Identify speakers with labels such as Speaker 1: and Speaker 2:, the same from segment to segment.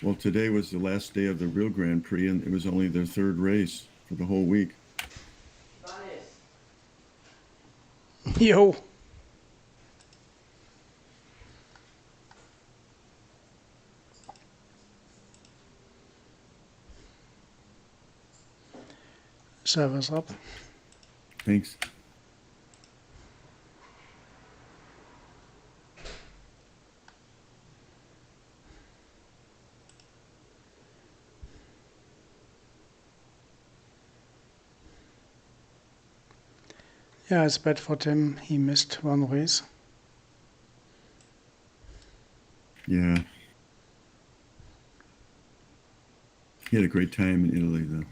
Speaker 1: Well, today was the last day of the real Grand Prix, and it was only their third race for the whole week.
Speaker 2: Jo. Servers up.
Speaker 1: Thanks.
Speaker 2: Yeah, it's bad for Tim. He missed one race.
Speaker 1: Yeah. He had a great time in Italy, though.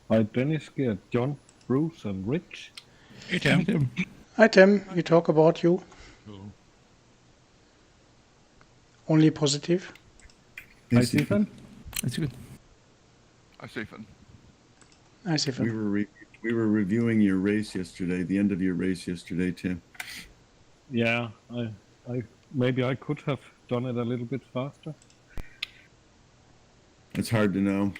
Speaker 3: Hi, Dennis, Gerd, John, Bruce, and Rich.
Speaker 4: Hey, Tim.
Speaker 2: Hi, Tim. We talk about you.
Speaker 4: Hello.
Speaker 2: Only positive.
Speaker 3: Hi, Stephen.
Speaker 4: That's good.
Speaker 5: Hi, Stephen.
Speaker 2: Hi, Stephen.
Speaker 1: We were reviewing your race yesterday, the end of your race yesterday, Tim.
Speaker 3: Yeah, I maybe I could have done it a little bit faster.
Speaker 1: It's hard to know.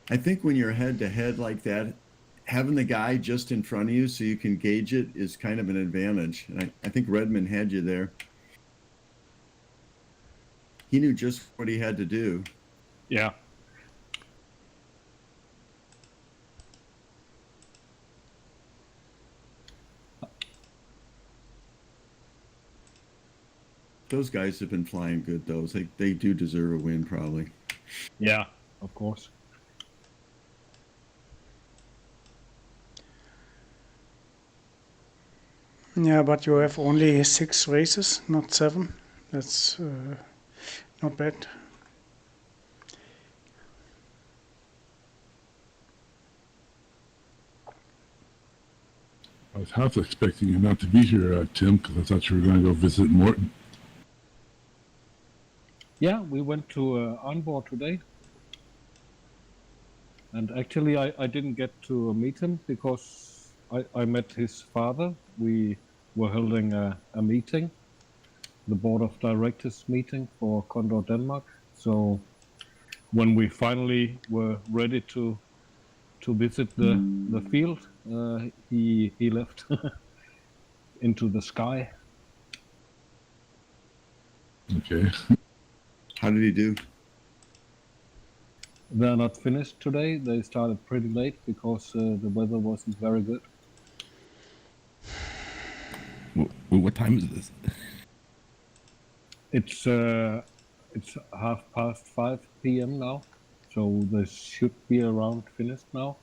Speaker 1: I think when you're head to head like that, having the guy just in front of you so you can gauge it is kind of an advantage. And I think Redmond had you there. He knew just what he had to do.
Speaker 3: Yeah.
Speaker 1: Those guys have been flying good, though. They do deserve a win, probably.
Speaker 3: Yeah, of course.
Speaker 2: Yeah, but you have only 6 races, not 7. That's not bad.
Speaker 6: I was half expecting you not to be here, Tim, because I thought you were going to go visit Morton.
Speaker 3: Yeah, we went to Onboard today. And actually, I didn't get to meet him because I met his father. We were holding a meeting, the board of directors meeting for Condor Denmark. So when we finally were ready to visit the field, he left into the sky.
Speaker 6: Okay.
Speaker 1: How did he do?
Speaker 3: They're not finished today. They started pretty late because the weather wasn't very good.
Speaker 4: What time is this?
Speaker 3: It's 5:30 p.m. now, so they should be around finished now.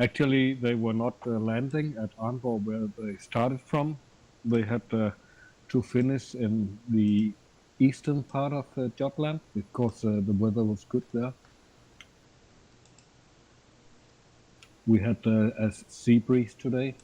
Speaker 3: Actually, they were not landing at Arnborg where they started from. They had to finish in the eastern part of Jutland because the weather was good there. We had a sea breeze today.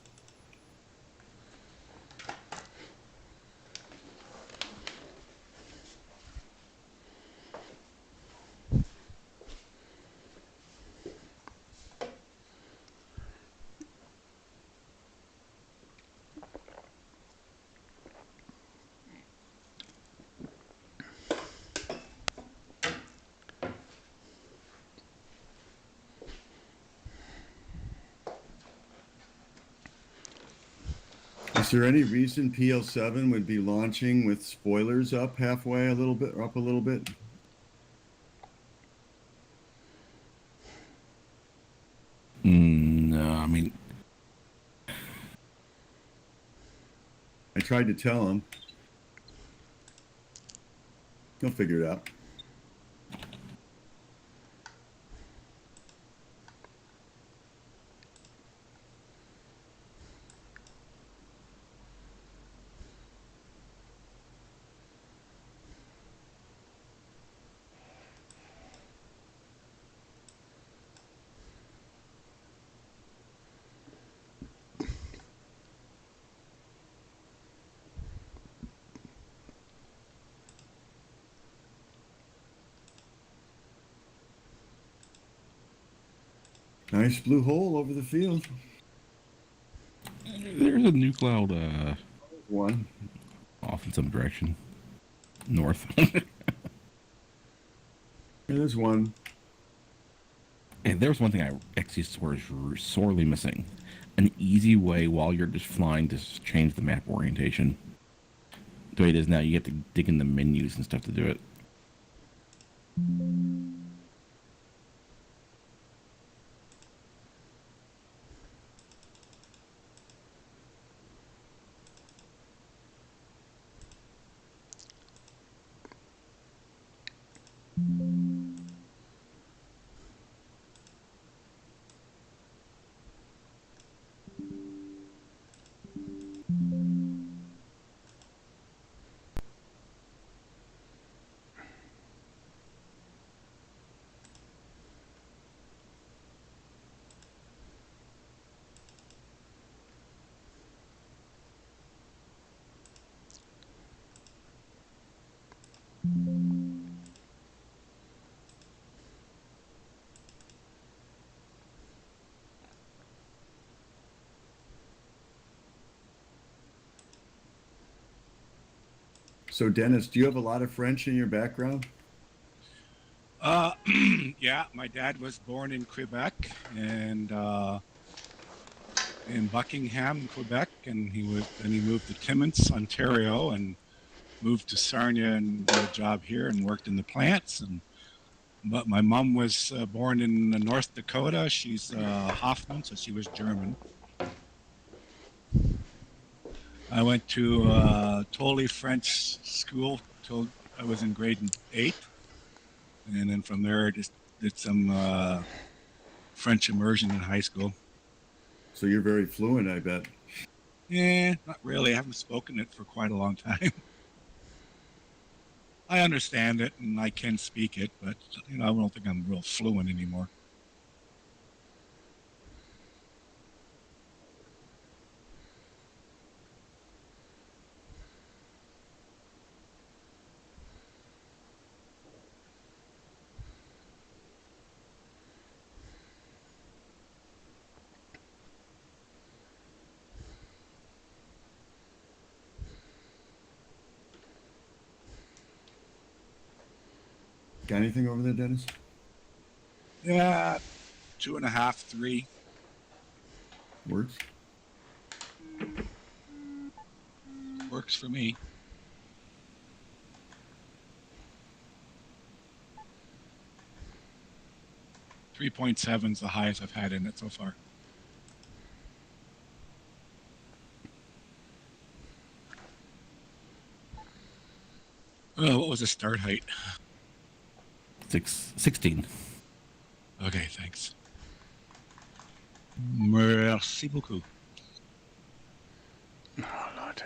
Speaker 1: Is there any reason PL7 would be launching with spoilers up halfway, a little bit?
Speaker 4: No, I mean,
Speaker 1: I tried to tell him. He'll figure it out. Nice blue hole over the field.
Speaker 4: there's a new cloud
Speaker 1: One.
Speaker 4: off in some direction. North.
Speaker 1: There's one.
Speaker 4: And there's one thing I actually swear is sorely missing. An easy way while you're just flying to change the map orientation. The way it is now, you have to dig in the menus and stuff to do it.
Speaker 1: So, Dennis, do you have a lot of French in your background?
Speaker 7: Yeah, my dad was born in Quebec and in Buckingham, Quebec, and he moved to Timmins, Ontario, and moved to Sarnia and got a job here and worked in the plants. But my mom was born in North Dakota. She's Hoffman, so she was German. I went to totally French school till I was in grade 8. And then from there, I just did some French immersion in high school.
Speaker 1: So you're very fluent, I bet.
Speaker 7: Yeah, not really. I haven't spoken it for quite a long time. I understand it and I can speak it, but I don't think I'm real fluent anymore.
Speaker 1: Got anything over there, Dennis?
Speaker 7: Yeah, 2.5, 3.
Speaker 1: Works.
Speaker 7: Works for me. .7 is the highest I've had in it so far. Oh, what was the start height?
Speaker 4: 16.
Speaker 7: Okay, thanks. Merci beaucoup.
Speaker 2: Oh, Lord.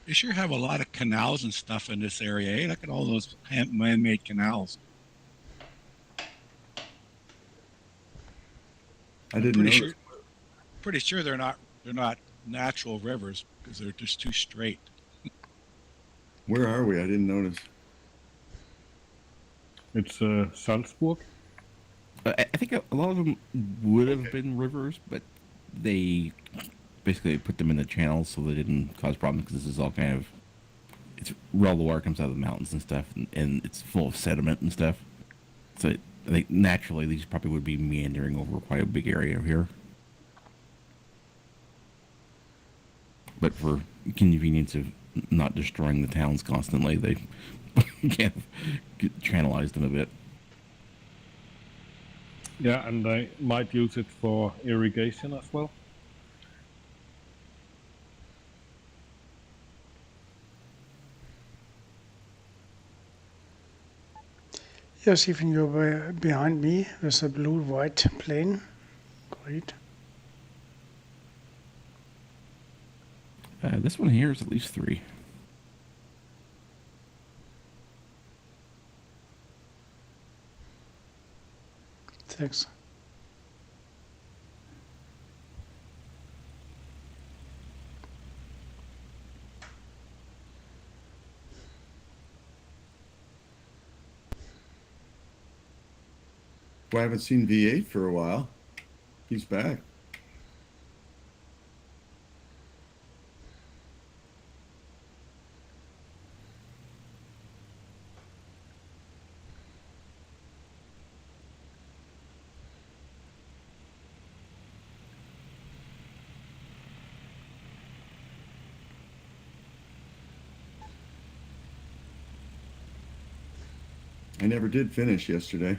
Speaker 7: You sure have a lot of canals and stuff in this area, eh? Look at all those man-made canals.
Speaker 1: I didn't know.
Speaker 7: Pretty sure they're not natural rivers because they're just too straight.
Speaker 1: Where are we? I didn't notice.
Speaker 3: It's Salzburg.
Speaker 4: I think a lot of them would have been rivers, but they basically put them in the channels so they didn't cause problems because this is all kind of, it's raw water comes out of the mountains and stuff, and it's full of sediment and stuff. So I think naturally these probably would be meandering over quite a big area here. But for convenience of not destroying the towns constantly, they kind of channelized them a bit.
Speaker 3: Yeah, and they might use it for irrigation as well.
Speaker 2: Yes, even you're behind me with a blue-white plane. Great.
Speaker 4: This one here is at least 3.
Speaker 2: Thanks.
Speaker 1: Well, I haven't seen V8 for a while. He's back. I never did finish yesterday.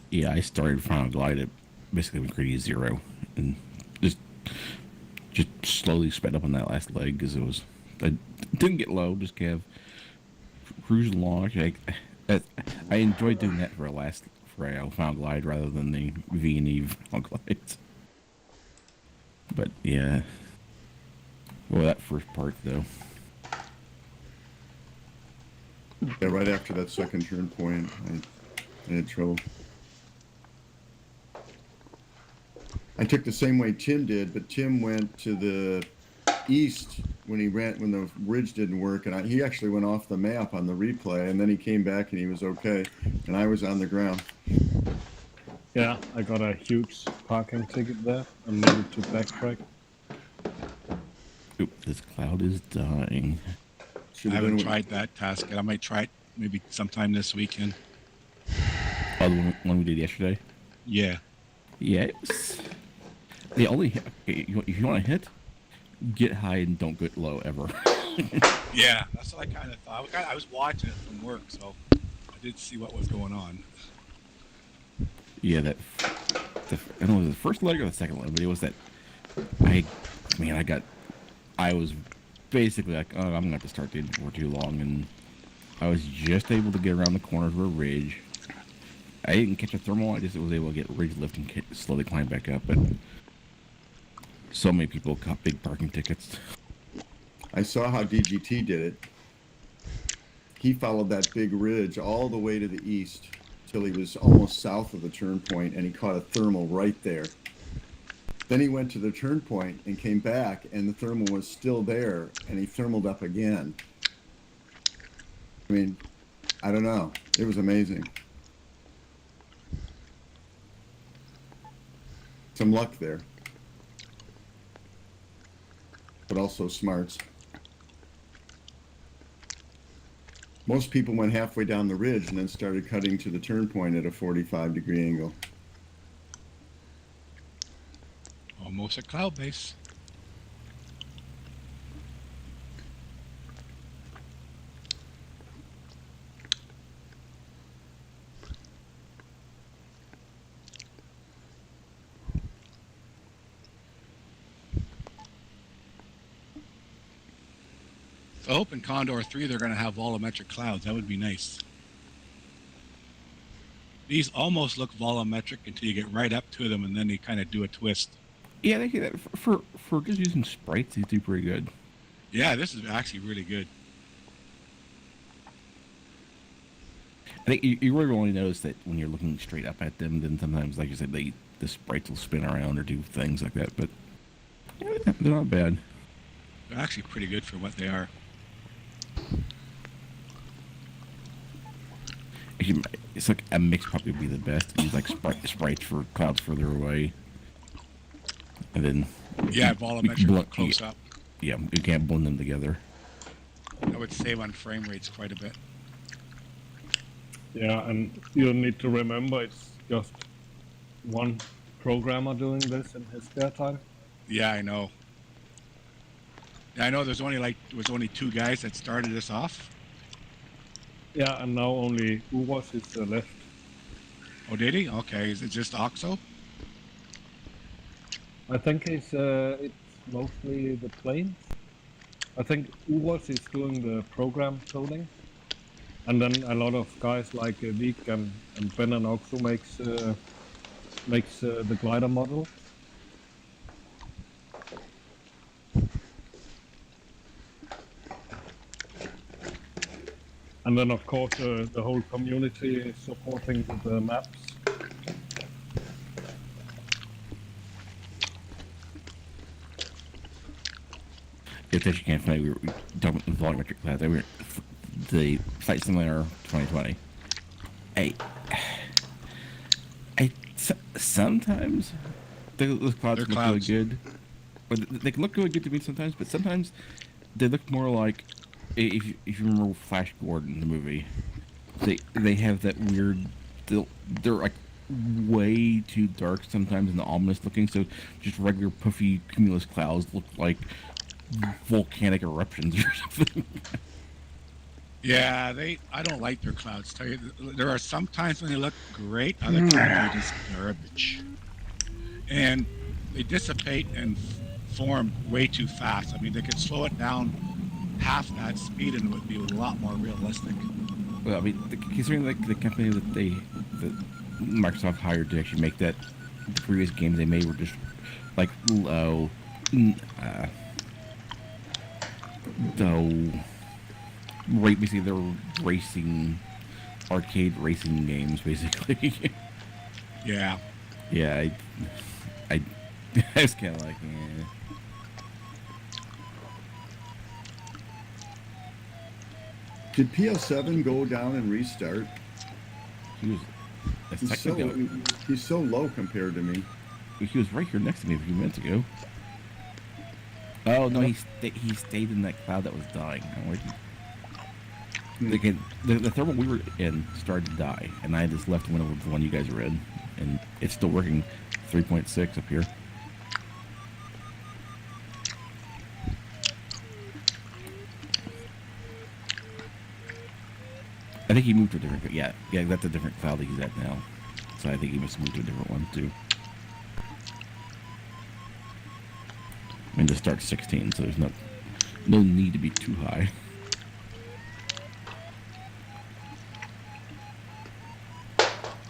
Speaker 4: Yeah, I started Final Glide at basically McCready 0 and just slowly sped up on that last leg because I didn't get low, just kind of cruising along. I enjoyed doing that for a Final Glide rather than the V and E Final Glides. But yeah, well, that first part though.
Speaker 1: Yeah, right after that second turn point, I had trouble. I took the same way Tim did, but Tim went to the east when the ridge didn't work, and he actually went off the map on the replay, and then he came back and he was okay, and I was on the ground.
Speaker 3: Yeah, I got a huge parking ticket there and needed to backtrack.
Speaker 4: Oop, this cloud is dying.
Speaker 1: Should
Speaker 7: I
Speaker 1: have
Speaker 7: haven't
Speaker 1: been
Speaker 7: tried that task yet. I might try it maybe sometime this weekend.
Speaker 4: Oh, the one we did yesterday.
Speaker 7: Yeah.
Speaker 4: Yeah, it was the only. If you want to hit, get high and don't get low ever.
Speaker 7: Yeah, that's what I kind of thought. I was watching it from work, so I did see what was going on.
Speaker 4: Yeah, I don't know, was it the first leg or the second leg, but it was that. I was basically like, oh, I'm gonna have to start dating for too long, and I was just able to get around the corner of a ridge. I didn't catch a thermal. I just was able to get ridge lift and slowly climb back up. But so many people got big parking tickets.
Speaker 1: I saw how DGT did it. He followed that big ridge all the way to the east till he was almost south of the turn point, and he caught a thermal right there. Then he went to the turn point and came back, and the thermal was still there, and he thermaled up again. I mean, I don't know. It was amazing. Some luck there, but also smarts. Most people went halfway down the ridge and then started cutting to the turn point at a 45-degree angle.
Speaker 7: Almost a cloud base. I hope in Condor 3 they're going to have volumetric clouds. That would be nice. These almost look volumetric until you get right up to them, and then they kind of do a twist.
Speaker 4: Yeah, they for just using sprites, these do pretty good.
Speaker 7: Yeah, this is actually really good.
Speaker 4: I think you really only notice that when you're looking straight up at them. Then sometimes, like you said, the sprites will spin around or do things like that. But yeah, they're not bad.
Speaker 7: They're actually pretty good for what they are.
Speaker 4: Actually, it's like a mix probably would be the best. Use like sprites for clouds further away, and then
Speaker 7: Yeah, volumetric close up.
Speaker 4: Yeah, you can't blend them together.
Speaker 7: That would save on frame rates quite a bit.
Speaker 3: Yeah, and you need to remember it's just one programmer doing this in his spare time.
Speaker 7: Yeah, I know. Yeah, I know. There was only 2 guys that started this off.
Speaker 3: Yeah, and now only Uvas is left.
Speaker 7: Oh, did he? Okay. Is it just Oxo?
Speaker 3: I think it's mostly the planes. I think Uvas is doing the program coding. And then a lot of guys like Vik and Ben and Oxo makes the glider model. And then of course the whole community is supporting the maps.
Speaker 4: attention can't find, we were talking about the volumetric clouds. We were the Flight Simulator 2020. Sometimes those clouds
Speaker 7: They're
Speaker 4: look
Speaker 7: clouds.
Speaker 4: really good. But they can look really good to me sometimes, but sometimes they look more like, if you remember Flash Gordon, the movie, they have that weird, they're like way too dark sometimes and ominous looking, so just regular puffy cumulus clouds look like volcanic eruptions or something.
Speaker 7: Yeah, I don't like their clouds. Tell you, there are some times when they look great, other times they're just garbage, and they dissipate and form way too fast. I mean, they could slow it down half that speed, and it would be a lot more realistic.
Speaker 4: Well, I mean, considering like the company that Microsoft hired to actually make that, the previous games they made were just like low, basically they're racing, arcade racing games, basically.
Speaker 7: Yeah.
Speaker 4: Yeah, I was kind of like, eh.
Speaker 1: Did PS7 go down and restart?
Speaker 4: He was.
Speaker 1: He's so low compared to me.
Speaker 4: He was right here next to me a few minutes ago. Oh no, he stayed in that cloud that was dying. The thermal we were in started to die, and I just left one with the one you guys were in, and it's still working. 3.6 up here. I think he moved to a different. Yeah, that's a different cloud that he's at now. So I think he must have moved to a different one too. I mean, this starts 16, so there's no need to be too high.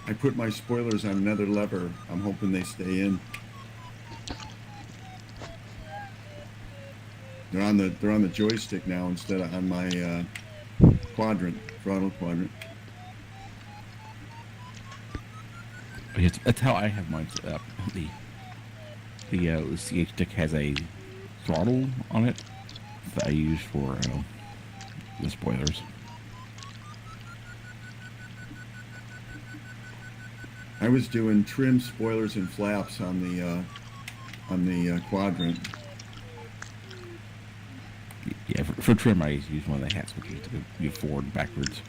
Speaker 1: I put my spoilers on another lever. I'm hoping they stay in. They're on the joystick now instead of on my throttle quadrant.
Speaker 4: That's how I have mine set up. The CH stick has a throttle on it that I use for the spoilers.
Speaker 1: I was doing trim, spoilers, and flaps on the quadrant.
Speaker 4: Yeah, for trim I use one of the hat switches to go forward and backwards.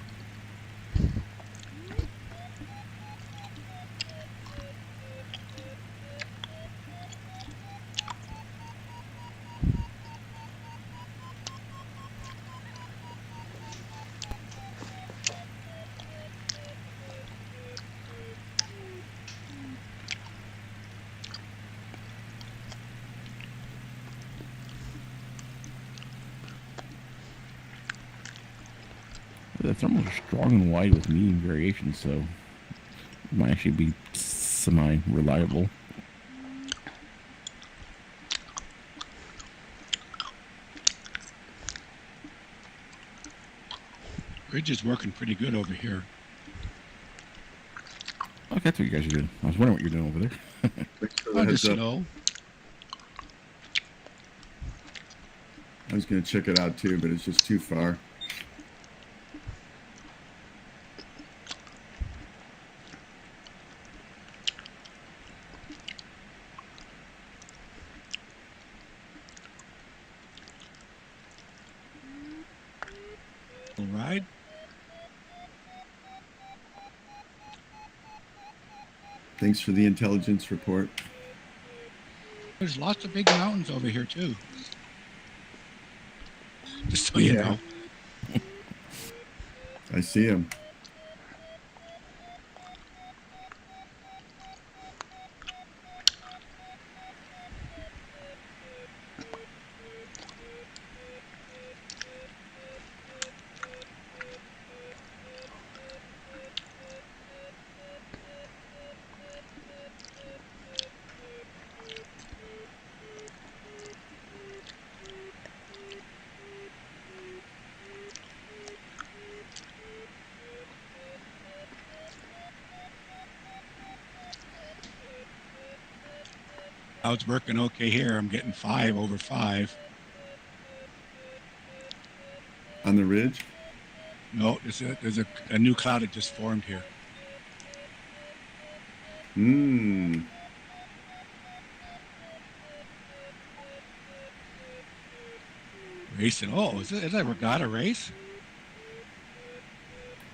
Speaker 4: The thermals are strong and wide with medium variation, so it might actually be semi-reliable.
Speaker 7: Bridge is working pretty good over here.
Speaker 4: Okay, that's what you guys are doing. I was wondering what you're doing over there.
Speaker 1: Thanks for the
Speaker 7: Oh,
Speaker 1: heads
Speaker 7: just
Speaker 1: up.
Speaker 7: slow.
Speaker 1: I was going to check it out too, but it's just too far.
Speaker 7: All right.
Speaker 1: Thanks for the intelligence report.
Speaker 7: There's lots of big mountains over here too. Just so you
Speaker 2: Yeah.
Speaker 7: know.
Speaker 1: I see him.
Speaker 7: I was working okay here. I'm getting 5 over 5.
Speaker 1: On the ridge?
Speaker 7: No, there's a new cloud that just formed here.
Speaker 1: Hmm.
Speaker 7: Racing. Oh, is it a regatta race?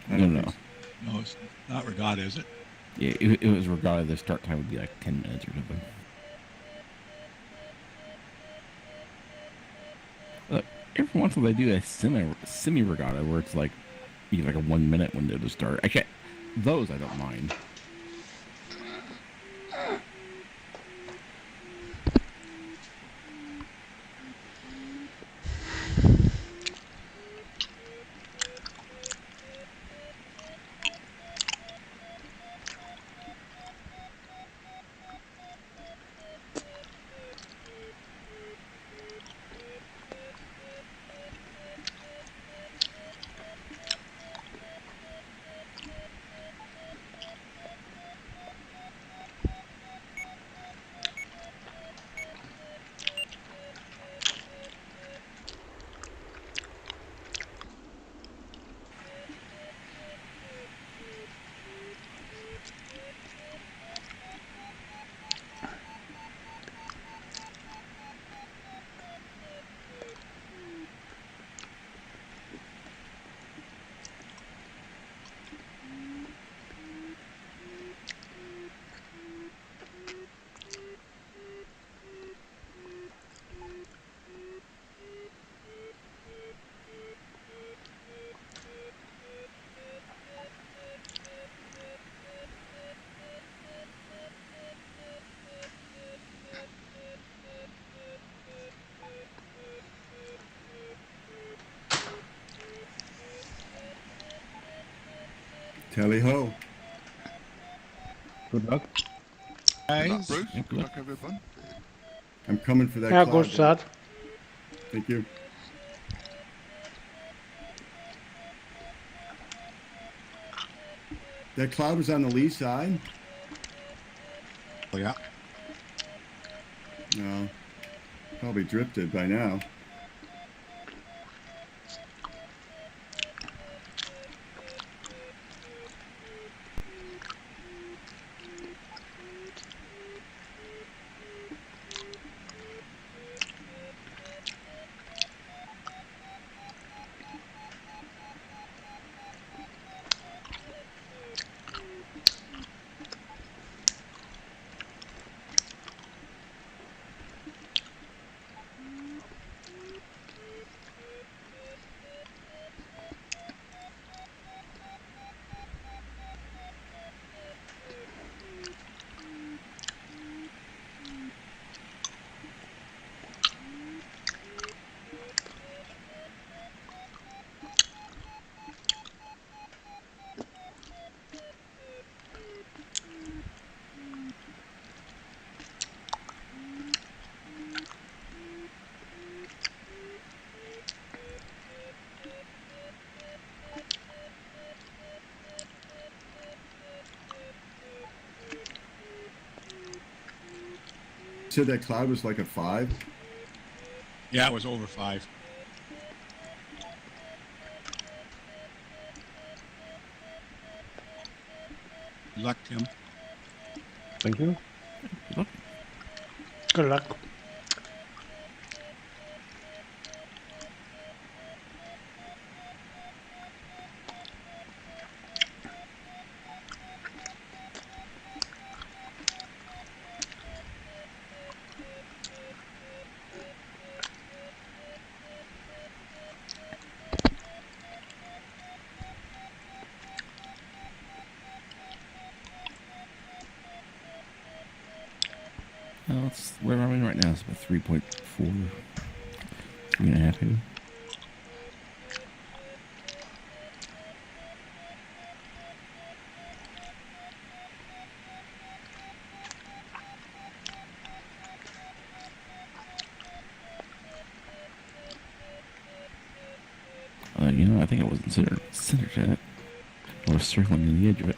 Speaker 1: I
Speaker 4: No,
Speaker 1: don't
Speaker 4: no.
Speaker 1: think so.
Speaker 7: No, it's not regatta, is it?
Speaker 4: Yeah, it was regatta. The start time would be like 10 minutes or something. Look, every once in a while they do a semi regatta where it's like you get like a 1 minute window to start. I can't. Those I don't mind.
Speaker 1: Tally ho.
Speaker 3: Good luck.
Speaker 5: Good luck,
Speaker 7: Guys,
Speaker 5: Bruce.
Speaker 4: Yep,
Speaker 5: Good luck, everyone.
Speaker 1: I'm coming for that
Speaker 2: Yeah,
Speaker 1: cloud.
Speaker 2: good start.
Speaker 1: Thank you. That cloud was on the lee side?
Speaker 7: oh yeah.
Speaker 1: No. Probably drifted by now. Said that cloud was like a 5?
Speaker 7: Yeah, it was over 5. Good luck, Tim.
Speaker 3: Thank you.
Speaker 2: Good luck.
Speaker 4: Well, it's where I'm in right now. It's about 3.4, 3.5 maybe. I think it wasn't centered at. I was circling in the edge of it.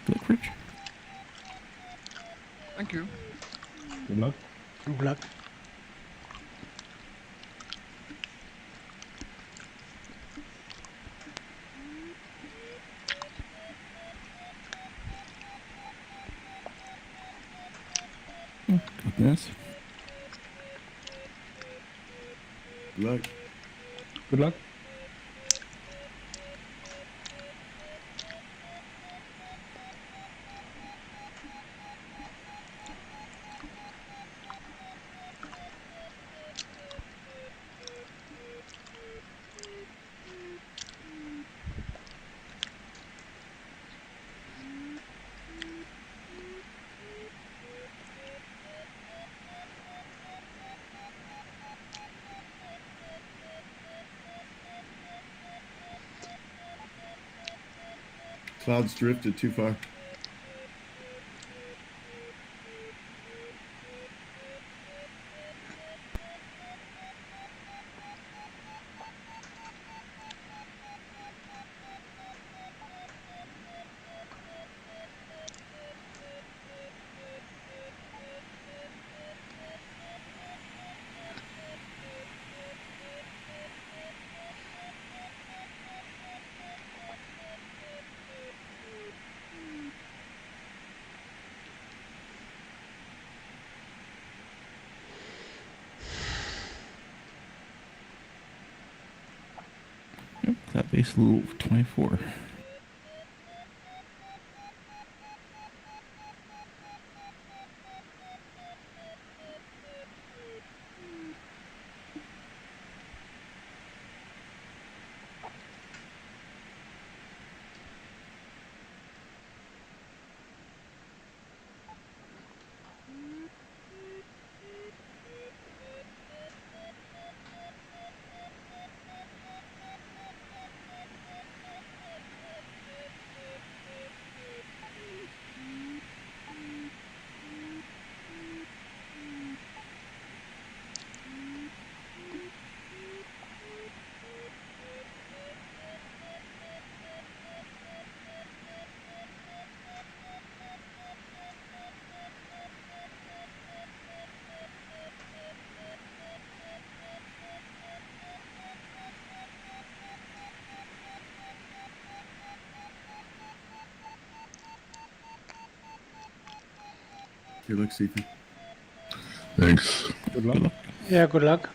Speaker 4: Good luck, Rich.
Speaker 5: Thank you.
Speaker 3: Good luck.
Speaker 2: Good luck.
Speaker 4: Yes.
Speaker 1: Look,
Speaker 3: Good luck.
Speaker 1: clouds drifted too far.
Speaker 4: Cloud base little 24.
Speaker 1: Here, look, Ethan.
Speaker 6: Thanks.
Speaker 3: Good luck.
Speaker 4: Good luck.
Speaker 2: Yeah, good luck.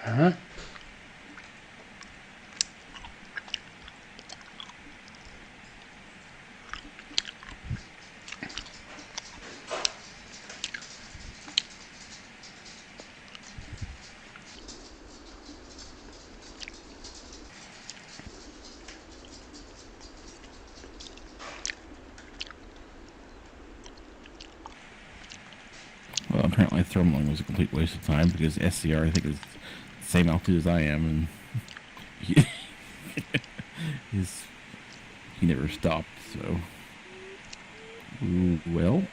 Speaker 2: Huh?
Speaker 4: Well, apparently thermaling was a complete waste of time because SCR I think is the same altitude as I am, and he, his he never stopped. So, ooh, well,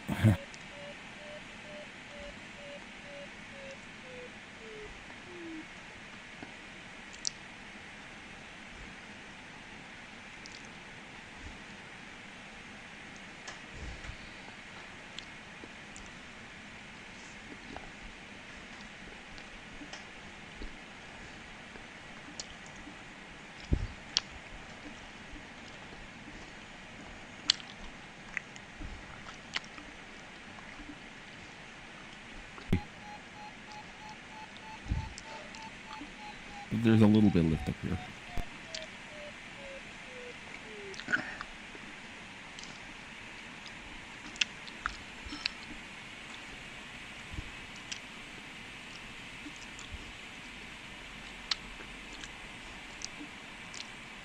Speaker 4: there's a little bit of lift up here.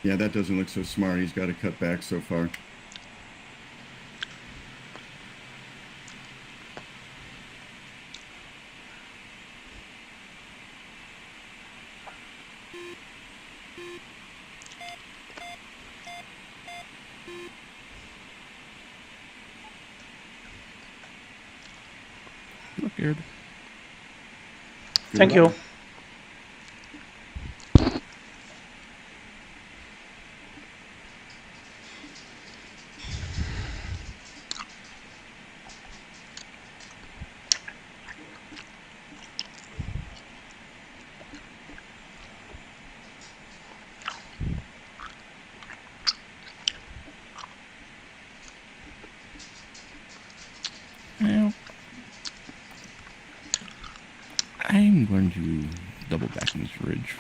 Speaker 1: Yeah, that doesn't look so smart. He's got to cut back so far.
Speaker 4: Look, Aaron.
Speaker 2: Thank you.
Speaker 4: Well, I'm going to double back in this ridge.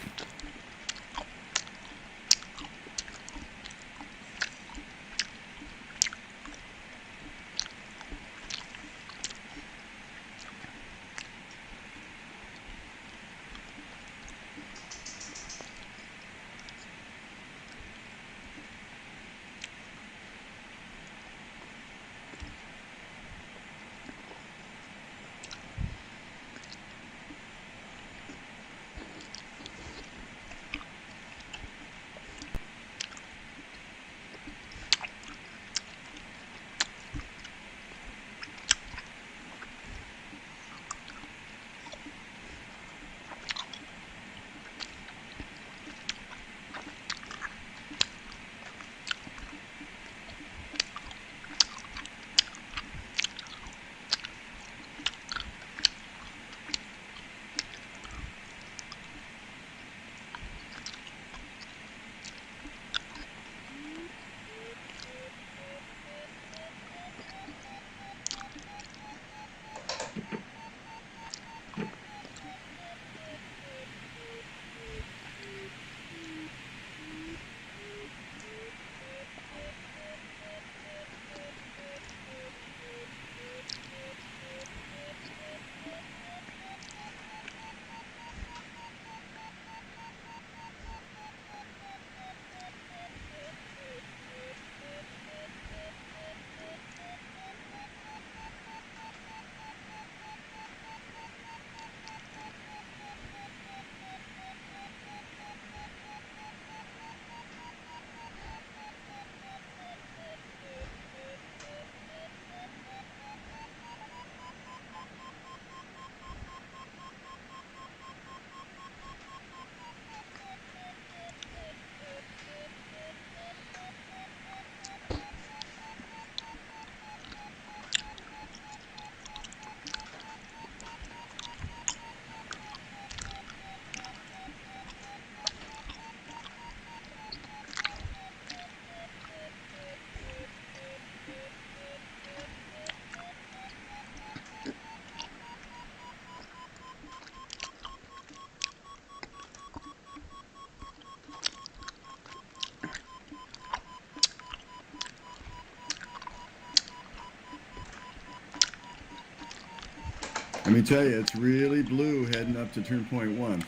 Speaker 1: Let me tell you, it's really blue heading up to turn point 1.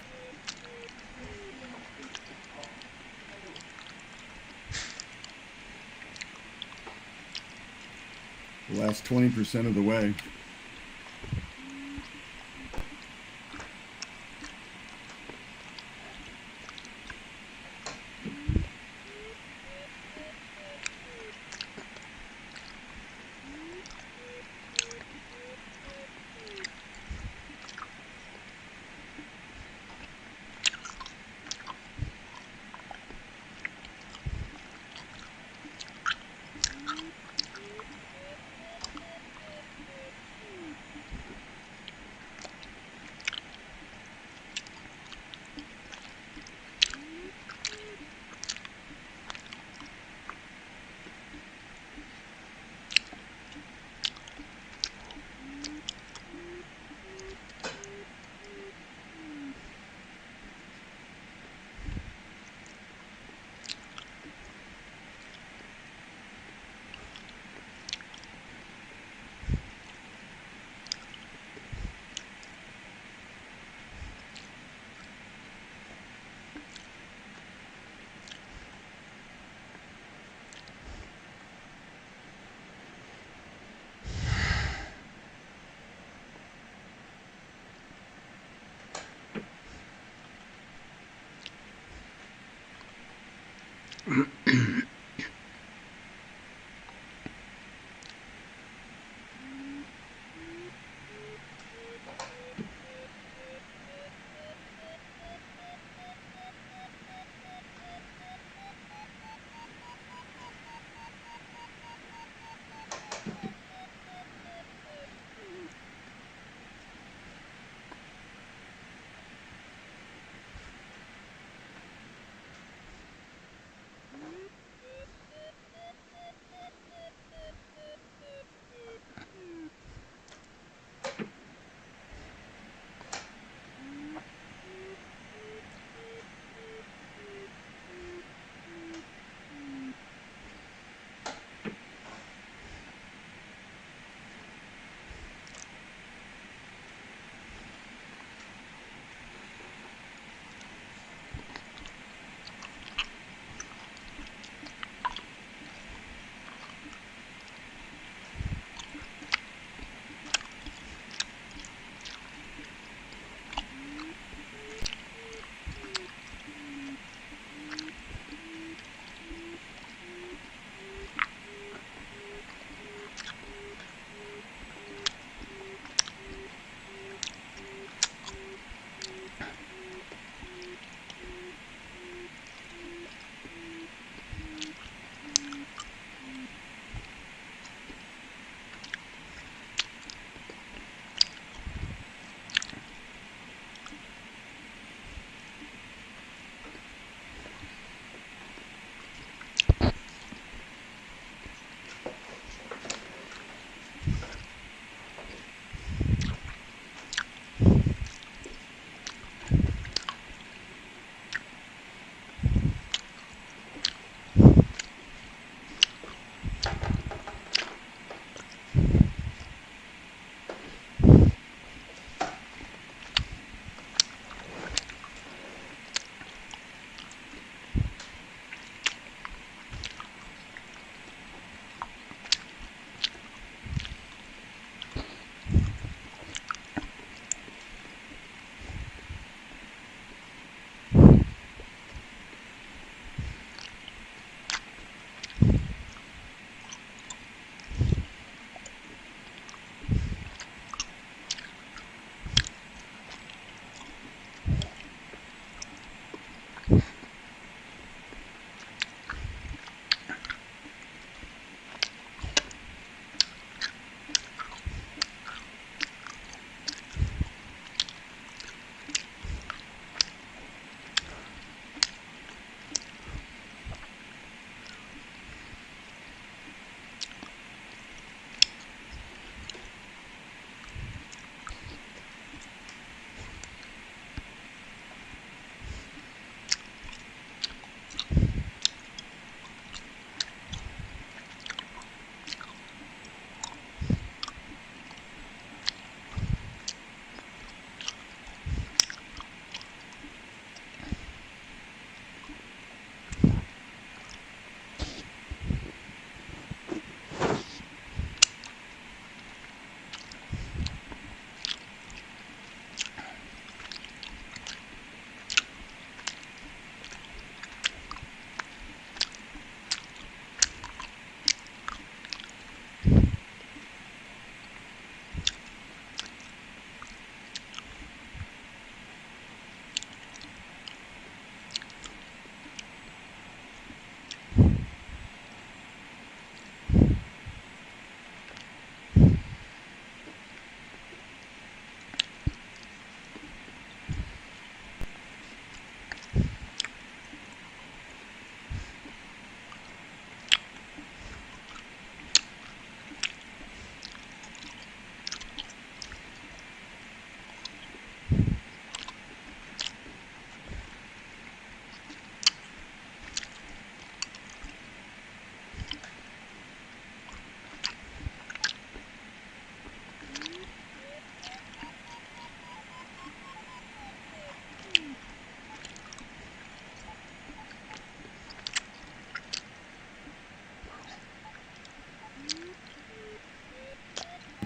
Speaker 1: The last 20% of the way.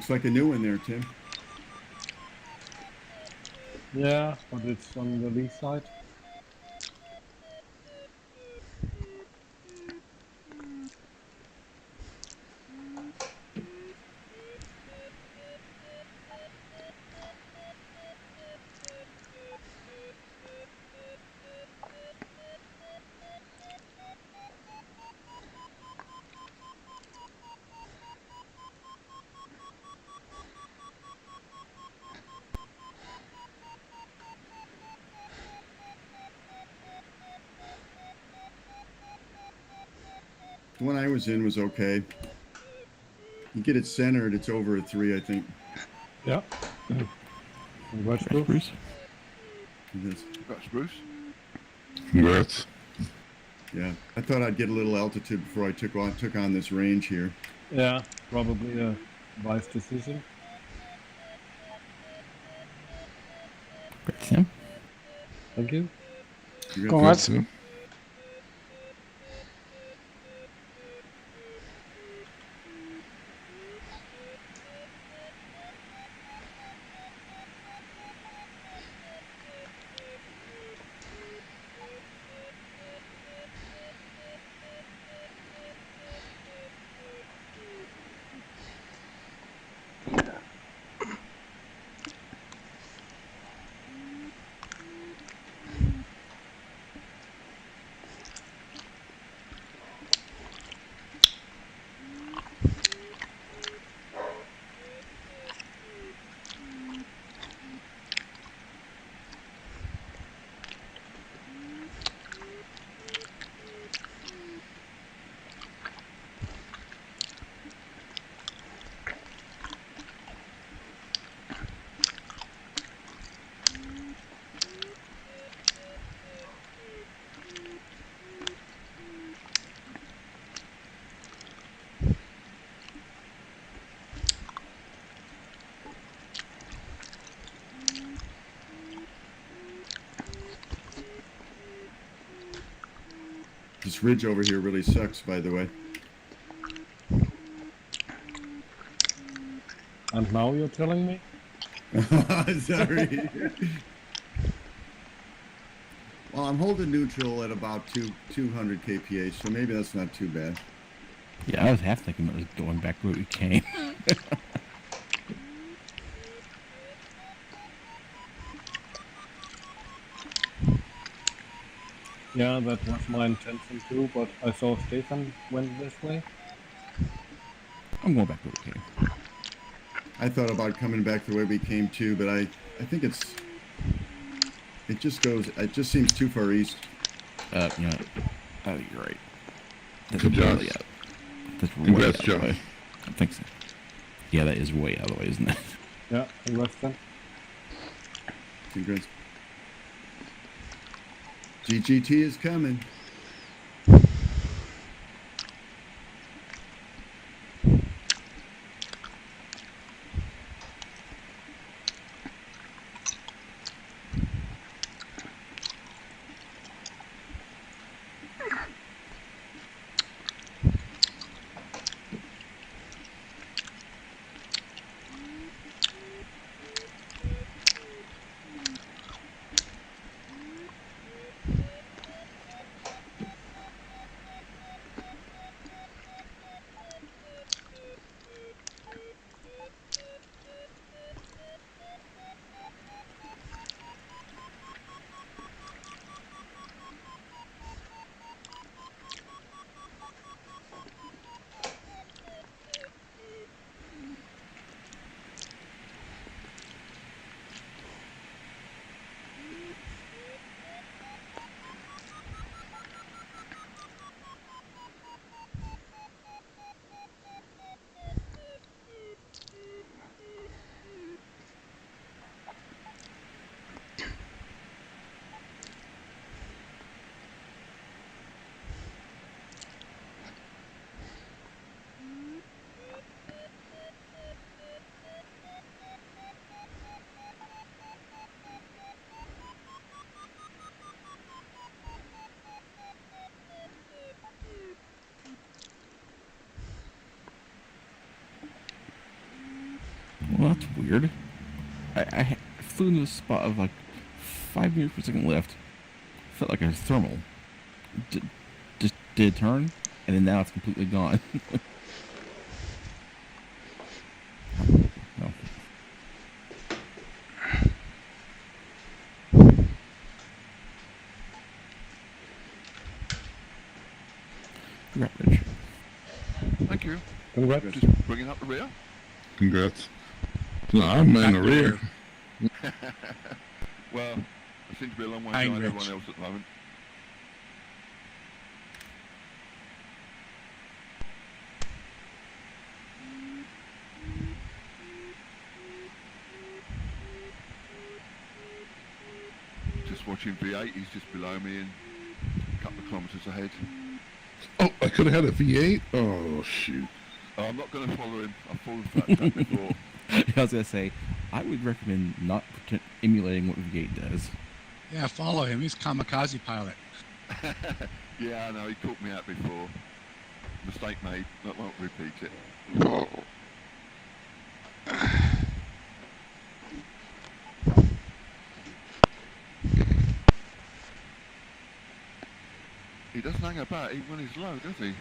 Speaker 1: Looks like a new one there, Tim.
Speaker 3: Yeah, but it's on the lee side.
Speaker 1: The one I was in was okay. You get it centered, it's over at 3, I think.
Speaker 3: Yeah. Congrats, Bruce.
Speaker 4: Bruce.
Speaker 1: It is.
Speaker 5: That's Bruce.
Speaker 6: Congrats.
Speaker 1: Yeah, I thought I'd get a little altitude before I took on this range here.
Speaker 3: Yeah, probably a wise decision.
Speaker 4: Congrats, Tim.
Speaker 3: Thank you.
Speaker 2: Congrats.
Speaker 6: Tim.
Speaker 1: This ridge over here really sucks, by the way.
Speaker 3: And now you're telling me?
Speaker 1: Sorry. Well, I'm holding neutral at about 200 kph, so maybe that's not too bad.
Speaker 4: Yeah, I was half thinking it was going back where we came.
Speaker 3: Yeah, that was my intention too, but I saw Stefan went this way.
Speaker 4: I'm going back where we came.
Speaker 1: I thought about coming back the way we came too, but I think it just seems too far east.
Speaker 4: You know, oh, you're right. That's
Speaker 6: Good job.
Speaker 4: really out. That's way
Speaker 6: Congrats,
Speaker 4: out of the
Speaker 6: Josh.
Speaker 4: way. I think so. Yeah, that is way out of the way, isn't it?
Speaker 3: Yeah, congrats then.
Speaker 1: Congrats. GGT is coming.
Speaker 4: Well, that's weird. I flew into a spot of like 5 meters per second lift. Felt like a thermal. Just did a turn, and then now it's completely gone. No. Rich.
Speaker 5: Thank you.
Speaker 3: Congrats.
Speaker 5: Just bringing up the rear.
Speaker 6: Congrats. No, I'm in the rear.
Speaker 5: Well, I seem to be a long way
Speaker 7: Fine,
Speaker 5: behind
Speaker 7: Rich.
Speaker 5: everyone else at the moment. Just watching V8, he's just below me and a couple of kilometres ahead.
Speaker 6: Oh, I could have had a V8. Oh shoot.
Speaker 5: Oh, I'm not going to follow him. I've fallen for that trap before.
Speaker 4: I was gonna say, I would recommend not emulating what V8 does.
Speaker 7: Yeah, follow him. He's kamikaze pilot.
Speaker 5: Yeah, I know, he caught me out before. Mistake made, I won't repeat it. He doesn't hang about even when he's low, does he?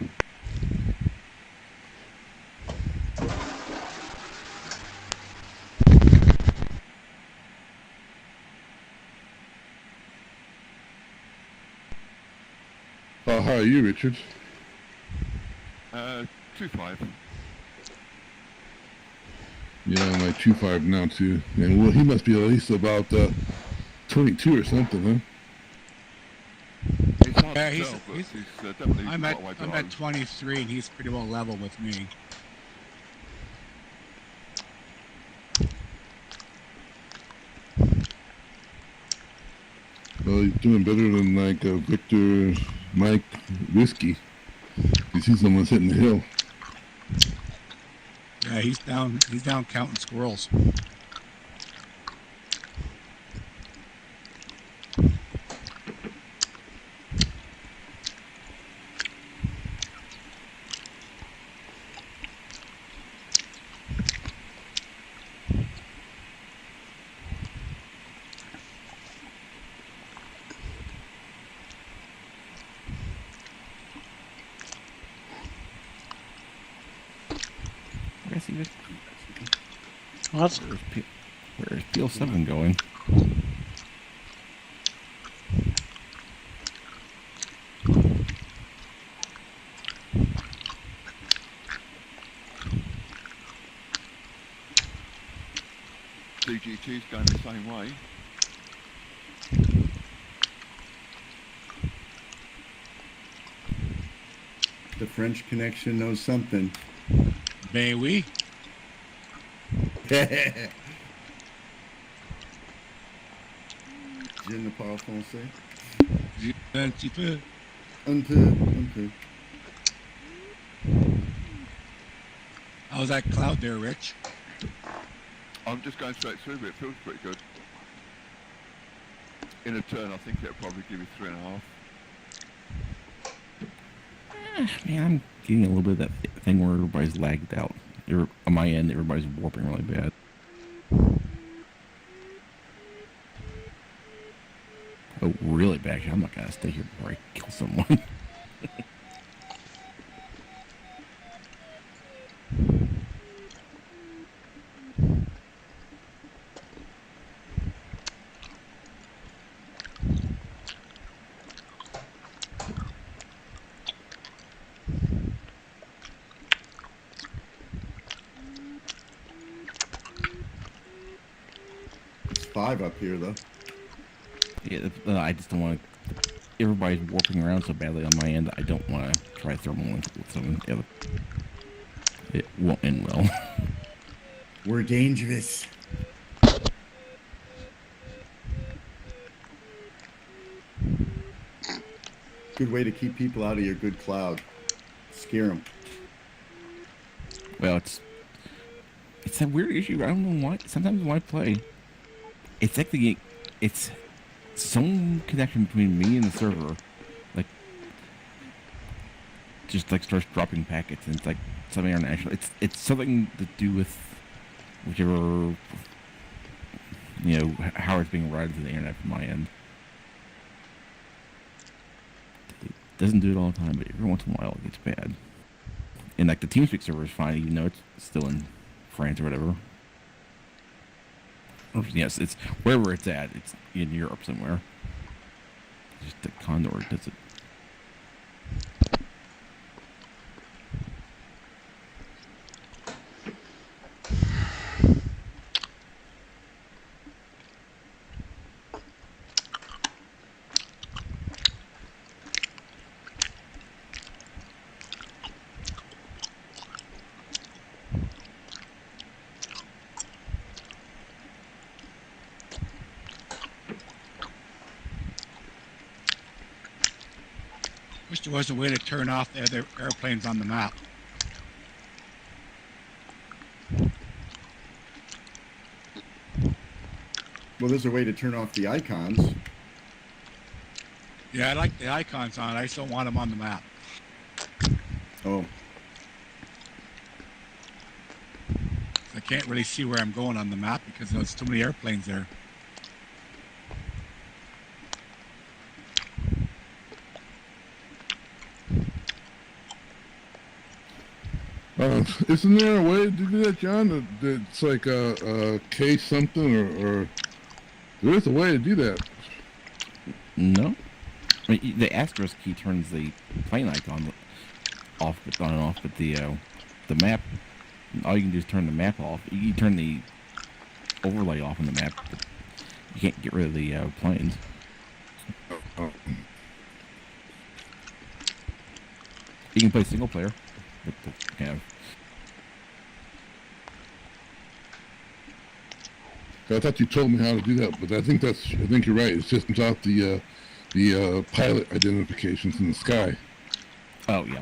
Speaker 6: How are you, Richard?
Speaker 5: 2.5.
Speaker 6: Yeah, I'm like 2.5 now too. And well, he must be at least about 22 or something,
Speaker 5: It's hard
Speaker 7: Yeah,
Speaker 5: to
Speaker 7: he's-
Speaker 5: tell, but
Speaker 7: he's-
Speaker 5: he's definitely
Speaker 7: I'm
Speaker 5: quite a way
Speaker 7: at
Speaker 5: behind.
Speaker 7: 23, and he's pretty well level with me.
Speaker 6: Well, he's doing better than like Victor, Mike, Whiskey. You see someone hitting the hill.
Speaker 7: Yeah, he's down. He's down counting squirrels.
Speaker 4: I guess he was.
Speaker 2: What?
Speaker 4: Where's PL7 going?
Speaker 5: DGT's going the same way.
Speaker 1: The French connection knows something.
Speaker 7: May we?
Speaker 1: Je ne parle français.
Speaker 7: Un petit peu.
Speaker 1: Un peu, un peu.
Speaker 7: How's that cloud there, Rich?
Speaker 5: I'm just going straight through, but it feels pretty good. In a turn, I think it'll probably give you 3.5.
Speaker 4: Man, I'm getting a little bit of that thing where everybody's lagged out. On my end, everybody's warping really bad. Oh, really bad. I'm not gonna stay here before I kill someone.
Speaker 1: It's 5 up here, though.
Speaker 4: Yeah, I just don't want to. Everybody's warping around so badly on my end. I don't want to try thermal link with someone. Yeah, it won't end well.
Speaker 1: We're dangerous. Good way to keep people out of your good cloud. Scare them.
Speaker 4: Well, it's that weird issue. I don't know why. Sometimes when I play, it's like it's some connection between me and the server, like just like starts dropping packets, and it's like something international. It's something to do with whichever, how it's being routed to the internet from my end. It doesn't do it all the time, but every once in a while it gets bad. And like the TeamSpeak server is fine, even though it's still in France or whatever. Or, yes, it's wherever it's at. It's in Europe somewhere. It's just the Condor does it.
Speaker 7: Wish there was a way to turn off the other airplanes on the map.
Speaker 1: Well, there's a way to turn off the icons.
Speaker 7: Yeah, I like the icons on. I just don't want them on the map.
Speaker 1: Oh,
Speaker 7: I can't really see where I'm going on the map because there's too many airplanes there.
Speaker 6: Isn't there a way to do that, John? It's like a case something, or there is a way to do that.
Speaker 4: No? I mean, the asterisk key turns the plane icon off, but on and off, but the map, all you can do is turn the map off. You can turn the overlay off on the map, but you can't get rid of the planes. You can play single player, but
Speaker 6: I thought you told me how to do that, but I think you're right. It's just without the pilot identifications in the sky.
Speaker 4: oh yeah.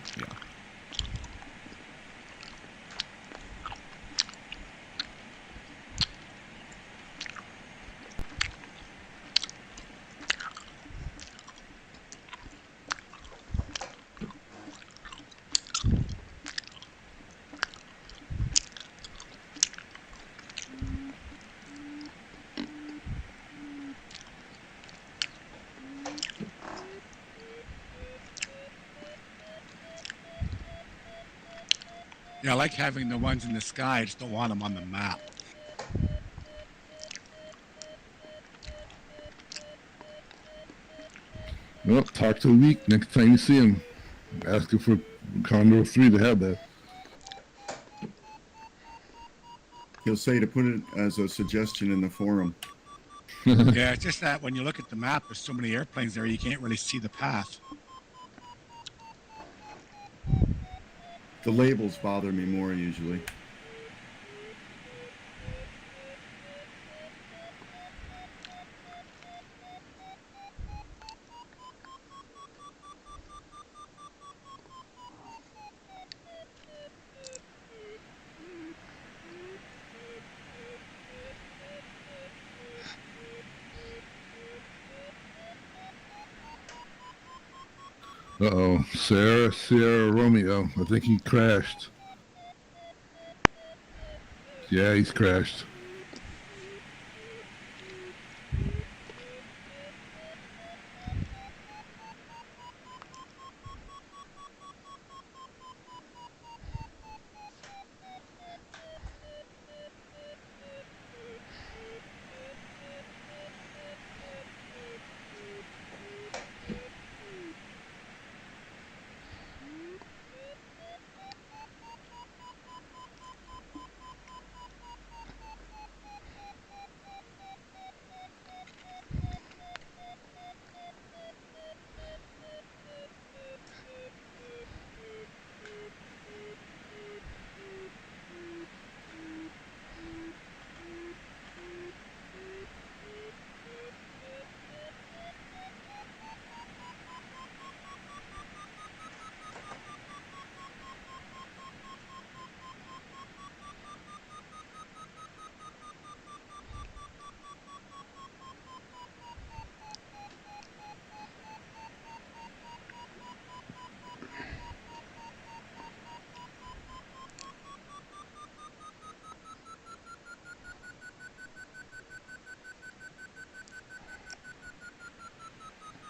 Speaker 7: Yeah, I like having the ones in the sky. I just don't want them on the map.
Speaker 6: Well, talk to the week next time you see him. Ask him for Condor 3 to have that.
Speaker 1: he'll say to put it as a suggestion in the forum.
Speaker 7: Yeah, it's just that when you look at the map, there's so many airplanes there, you can't really see the path.
Speaker 1: The labels bother me more usually.
Speaker 6: Uh-oh. Sierra Romeo. I think he crashed. Yeah, he's crashed.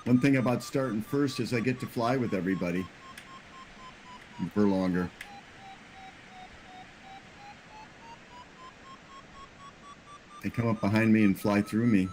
Speaker 1: One thing about starting first is I get to fly with everybody for longer. They come up behind me and fly through me.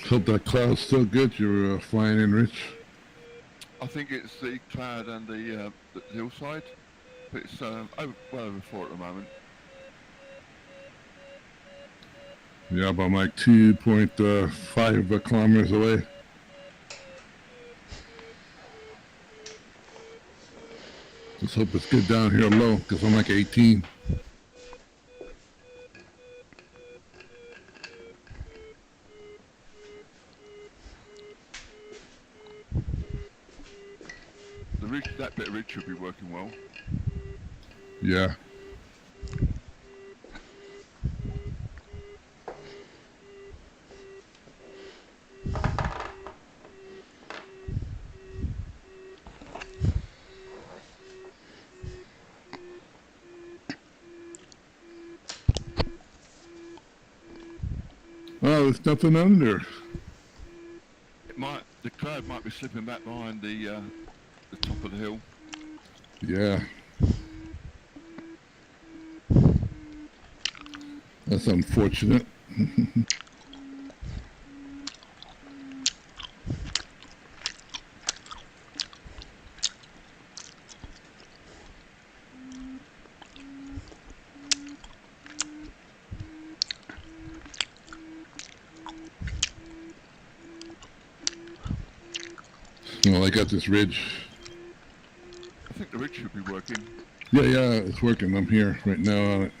Speaker 6: Hope that cloud's still good. You're flying in, Rich.
Speaker 5: I think it's the cloud and the hillside, but it's well over 4 at the moment.
Speaker 6: Yeah, but I'm like 2.5 kilometers away. Let's hope it's good down here low, because I'm like 18.
Speaker 5: That bit of ridge should be working well.
Speaker 6: Yeah. Oh, there's nothing under.
Speaker 5: The cloud might be slipping back behind the top of the hill.
Speaker 6: Yeah. That's unfortunate. Well, I got this ridge.
Speaker 5: I think the ridge should be working.
Speaker 6: Yeah, it's working. I'm here right now on it.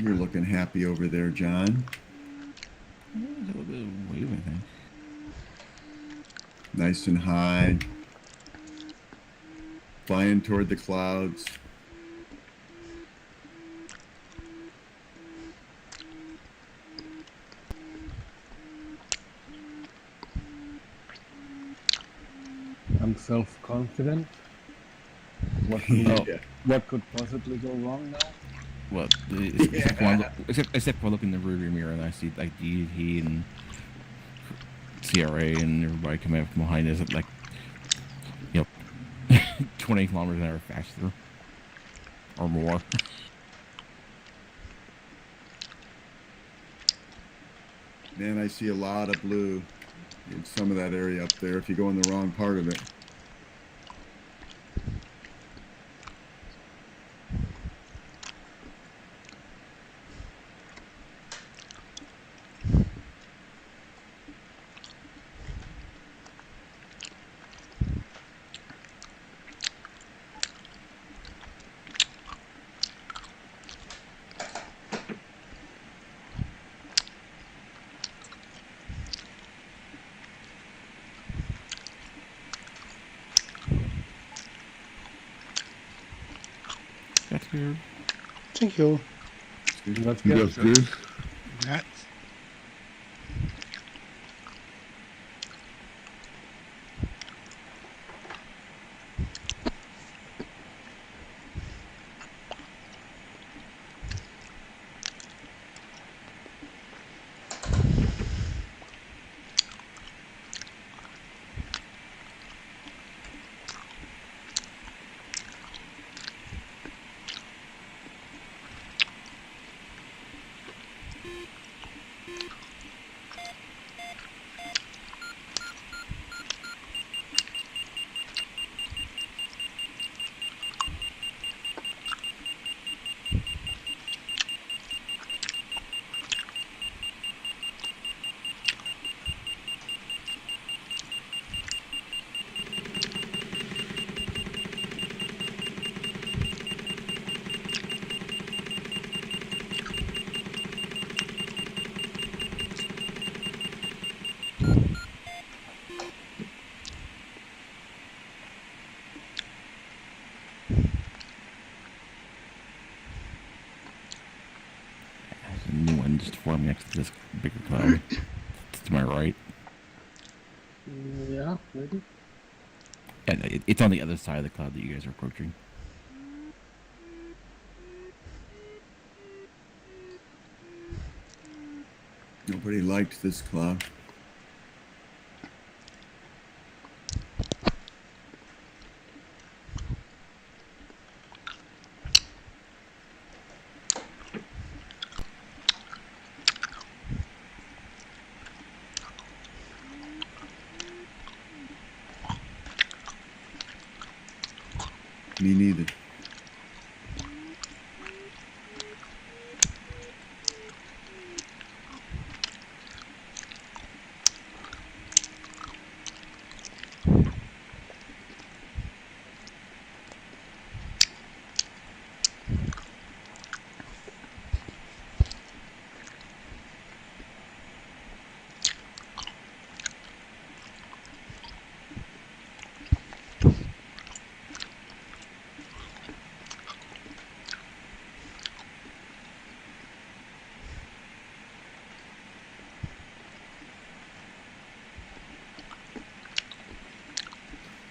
Speaker 1: You're looking happy over there, John.
Speaker 4: A little bit of wave, I think.
Speaker 1: Nice and high. Flying toward the clouds.
Speaker 3: I'm self-confident. What could possibly go wrong now?
Speaker 4: Well, except for looking in the rearview mirror and I see like DDT and CRA and everybody coming up from behind us at like 20 kilometers an hour faster or more.
Speaker 1: Man, I see a lot of blue in some of that area up there if you go in the wrong part of it.
Speaker 4: That's good.
Speaker 2: Thank you.
Speaker 3: That's
Speaker 6: You
Speaker 3: good.
Speaker 6: guys good?
Speaker 7: That
Speaker 4: There's a new one just forming next to this bigger cloud. It's to my right.
Speaker 3: Yeah, maybe.
Speaker 4: And it's on the other side of the cloud that you guys are approaching.
Speaker 1: Nobody liked this cloud. Me neither.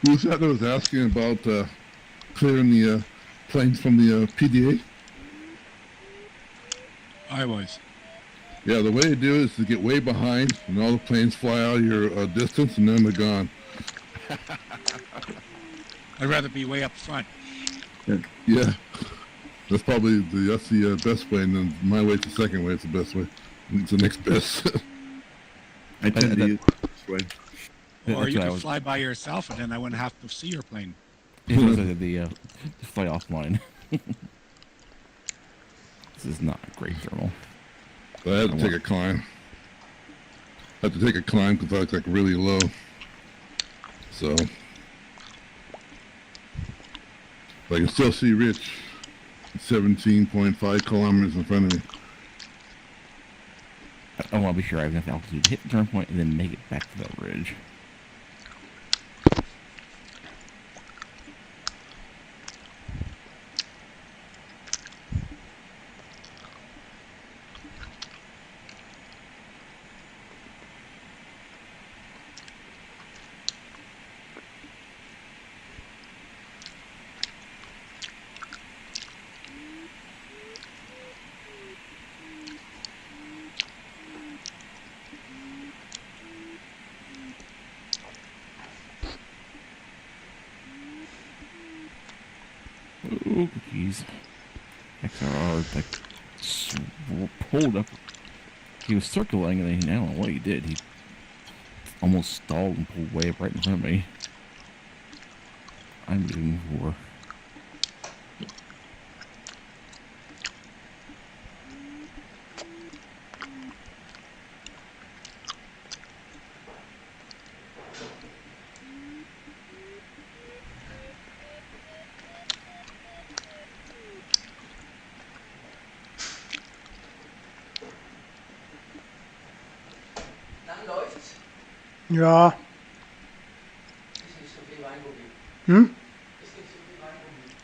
Speaker 6: Who was that was asking about clearing the planes from the PDA?
Speaker 7: I was.
Speaker 6: Yeah, the way to do it is to get way behind, and all the planes fly out of your distance, and then they're gone.
Speaker 7: I'd rather be way up front.
Speaker 6: Yeah, that's probably the best way, and then my way is the second way. It's the best way. It's the next best.
Speaker 1: I tend to use it this way.
Speaker 7: Or
Speaker 4: That's
Speaker 7: you
Speaker 4: what I
Speaker 7: could
Speaker 4: was-
Speaker 7: fly by yourself, and then I wouldn't have to see your plane.
Speaker 4: It was the flight offline. This is not a great thermal.
Speaker 6: I had to take a climb. I had to take a climb because I was like really low. So I can still see Rich 17.5 kilometers in front of me.
Speaker 4: I want to be sure I have enough altitude to hit the turn point and then make it back to that ridge. Oh, jeez. XRR, like, pulled up he was circling, and then I don't know what he did. He almost stalled and pulled way up right in front of me. I'm moving for.
Speaker 8: Dann läuft's.
Speaker 2: Ja.
Speaker 8: Ist nicht so viel Weingummi.
Speaker 2: Hm?
Speaker 8: Ist nicht so viel Weingummi.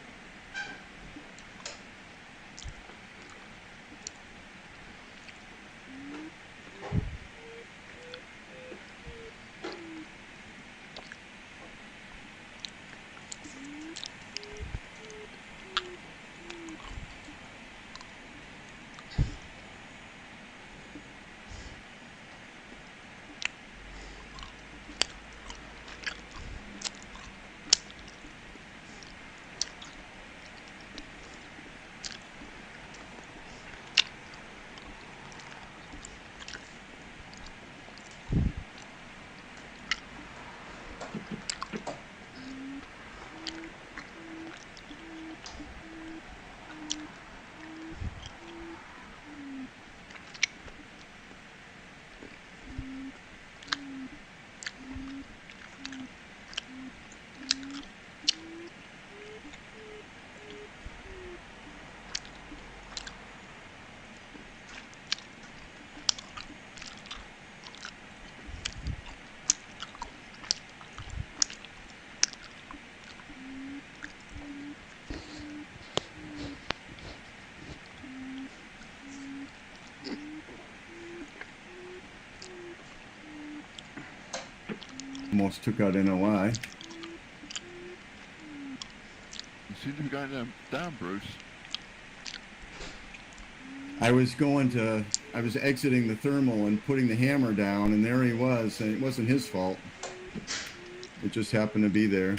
Speaker 1: Almost took out NOI.
Speaker 5: You seem to be going down, Bruce.
Speaker 1: I was exiting the thermal and putting the hammer down, and there he was, and it wasn't his fault. It just happened to be there.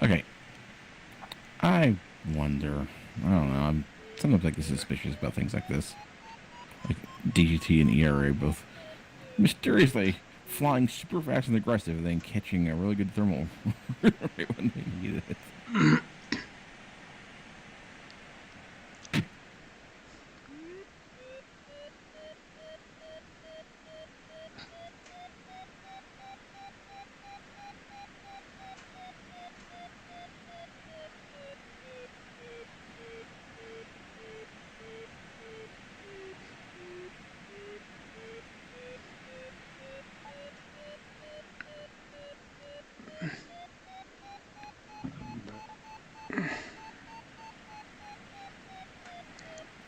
Speaker 4: Okay. I wonder. I don't know. I'm sometimes I get suspicious about things like this. Like DGT and ERA both mysteriously flying super fast and aggressive and then catching a really good thermal right when they need it.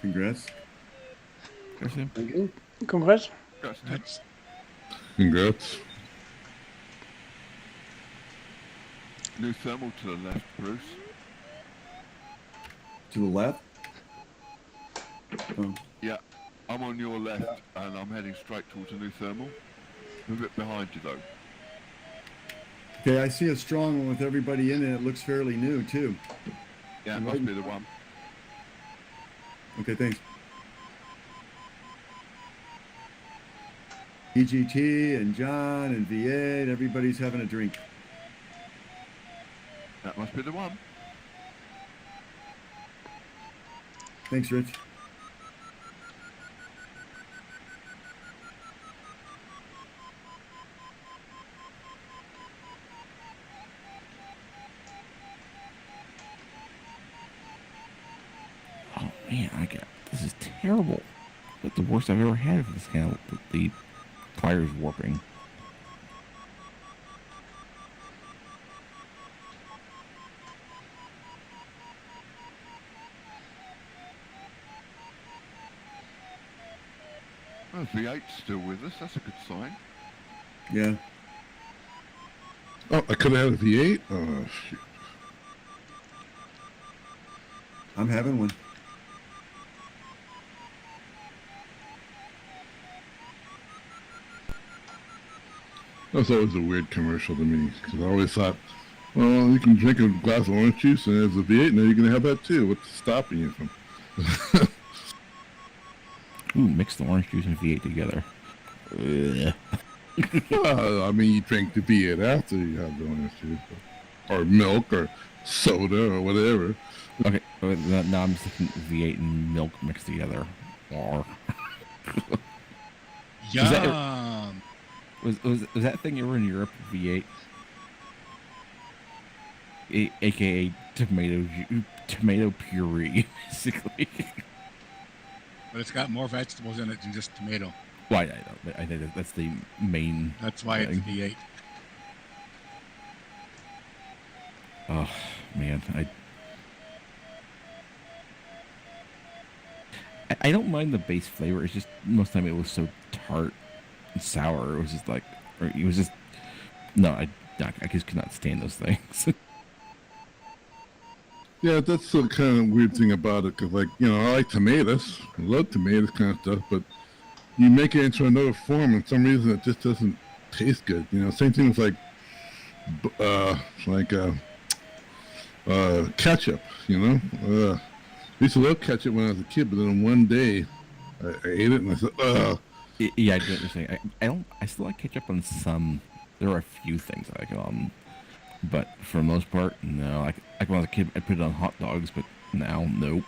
Speaker 1: Congrats.
Speaker 4: There's him.
Speaker 2: Congrats.
Speaker 5: That's
Speaker 7: That's
Speaker 6: Congrats.
Speaker 5: new thermal to the left, Bruce.
Speaker 1: To the left? Oh.
Speaker 5: Yeah, I'm on your left, and I'm heading straight towards a new thermal. I'm a bit behind you, though.
Speaker 1: Okay, I see a strong one with everybody in it. It looks fairly new, too.
Speaker 5: Yeah, it must be the one.
Speaker 1: Okay, thanks. EGT and John and V8, everybody's having a drink.
Speaker 5: That must be the one.
Speaker 1: Thanks, Rich.
Speaker 4: Oh man, this is terrible. But the worst I've ever had for this kind of the tires warping.
Speaker 5: Oh, V8's still with us. That's a good sign.
Speaker 1: Yeah.
Speaker 6: Oh, I could have had a V8. Oh shoot.
Speaker 1: I'm having one.
Speaker 6: That's always a weird commercial to me because I always thought, well, you can drink a glass of orange juice and there's a V8, now you can have that too. What's stopping you from?
Speaker 4: Ooh, mix the orange juice and V8 together. Ugh.
Speaker 6: Well, I mean, you drink the V8 after you have the orange juice, or milk, or soda, or whatever.
Speaker 4: Okay, now I'm just thinking V8 and milk mixed together. Or
Speaker 7: Yum.
Speaker 4: was that thing ever in Europe? V8, aka tomato puree, basically.
Speaker 7: But it's got more vegetables in it than just tomato.
Speaker 4: Why I think that's the main.
Speaker 7: That's why it's
Speaker 4: thing.
Speaker 7: V8.
Speaker 4: Oh man, I don't mind the base flavor. It's just most of the time it was so tart and sour. It was just like, or it was just no. I just could not stand those things.
Speaker 6: Yeah, that's the kind of weird thing about it, because, like, I like tomatoes. I love tomatoes kind of stuff, but you make it into another form, and for some reason it just doesn't taste good. Same thing with, ketchup, I used to love ketchup when I was a kid, but then one day I ate it and I said,
Speaker 4: Yeah, I get what you're saying. I still like ketchup on some. There are a few things I like it on, but for the most part, no. Like when I was a kid, I put it on hot dogs, but now, nope.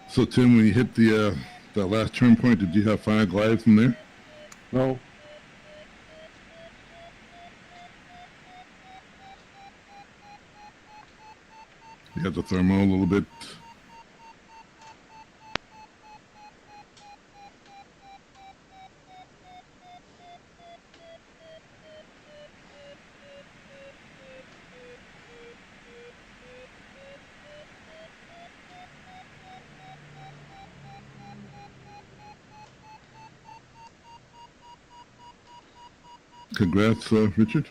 Speaker 6: So, Tim, when you hit that last turn point, did you have 5 glides from there?
Speaker 3: No,
Speaker 6: You had the thermal a little bit. Congrats, Richard.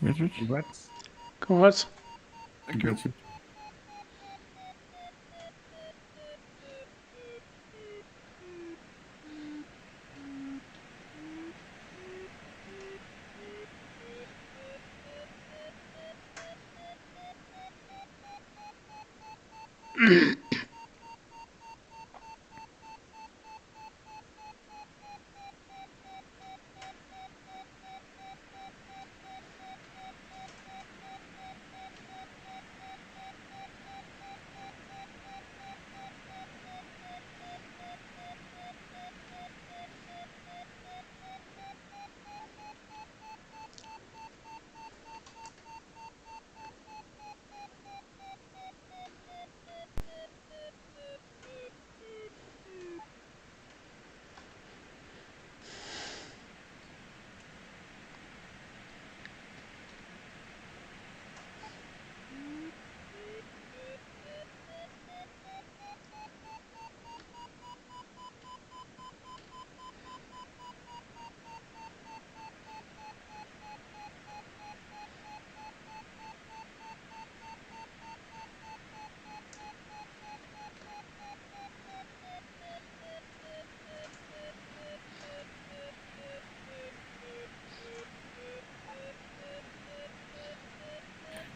Speaker 4: Richard?
Speaker 3: congrats.
Speaker 2: Congrats.
Speaker 5: Thank you.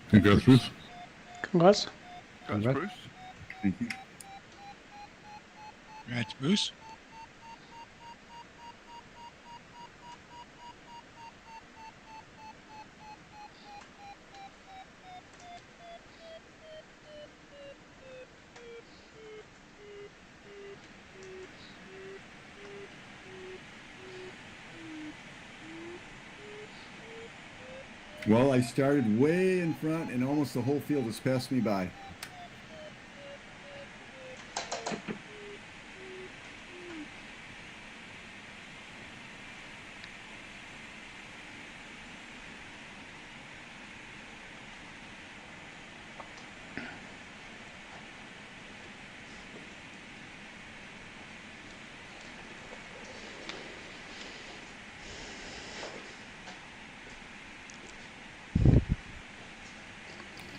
Speaker 6: Congrats, Bruce.
Speaker 2: Congrats.
Speaker 5: Congrats,
Speaker 3: Congrats.
Speaker 5: Bruce.
Speaker 1: Thank you.
Speaker 7: Congrats, Bruce.
Speaker 1: Well, I started way in front, and almost the whole field has passed me by.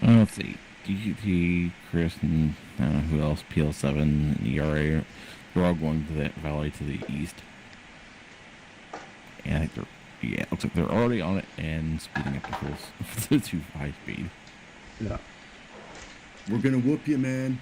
Speaker 4: Let's see. DGT, Chris, and I don't know who else, PL7, and ERA, they're all going to that valley to the east. And I think it looks like they're already on it and speeding up to high speed.
Speaker 3: Yeah.
Speaker 1: We're gonna whoop you, man.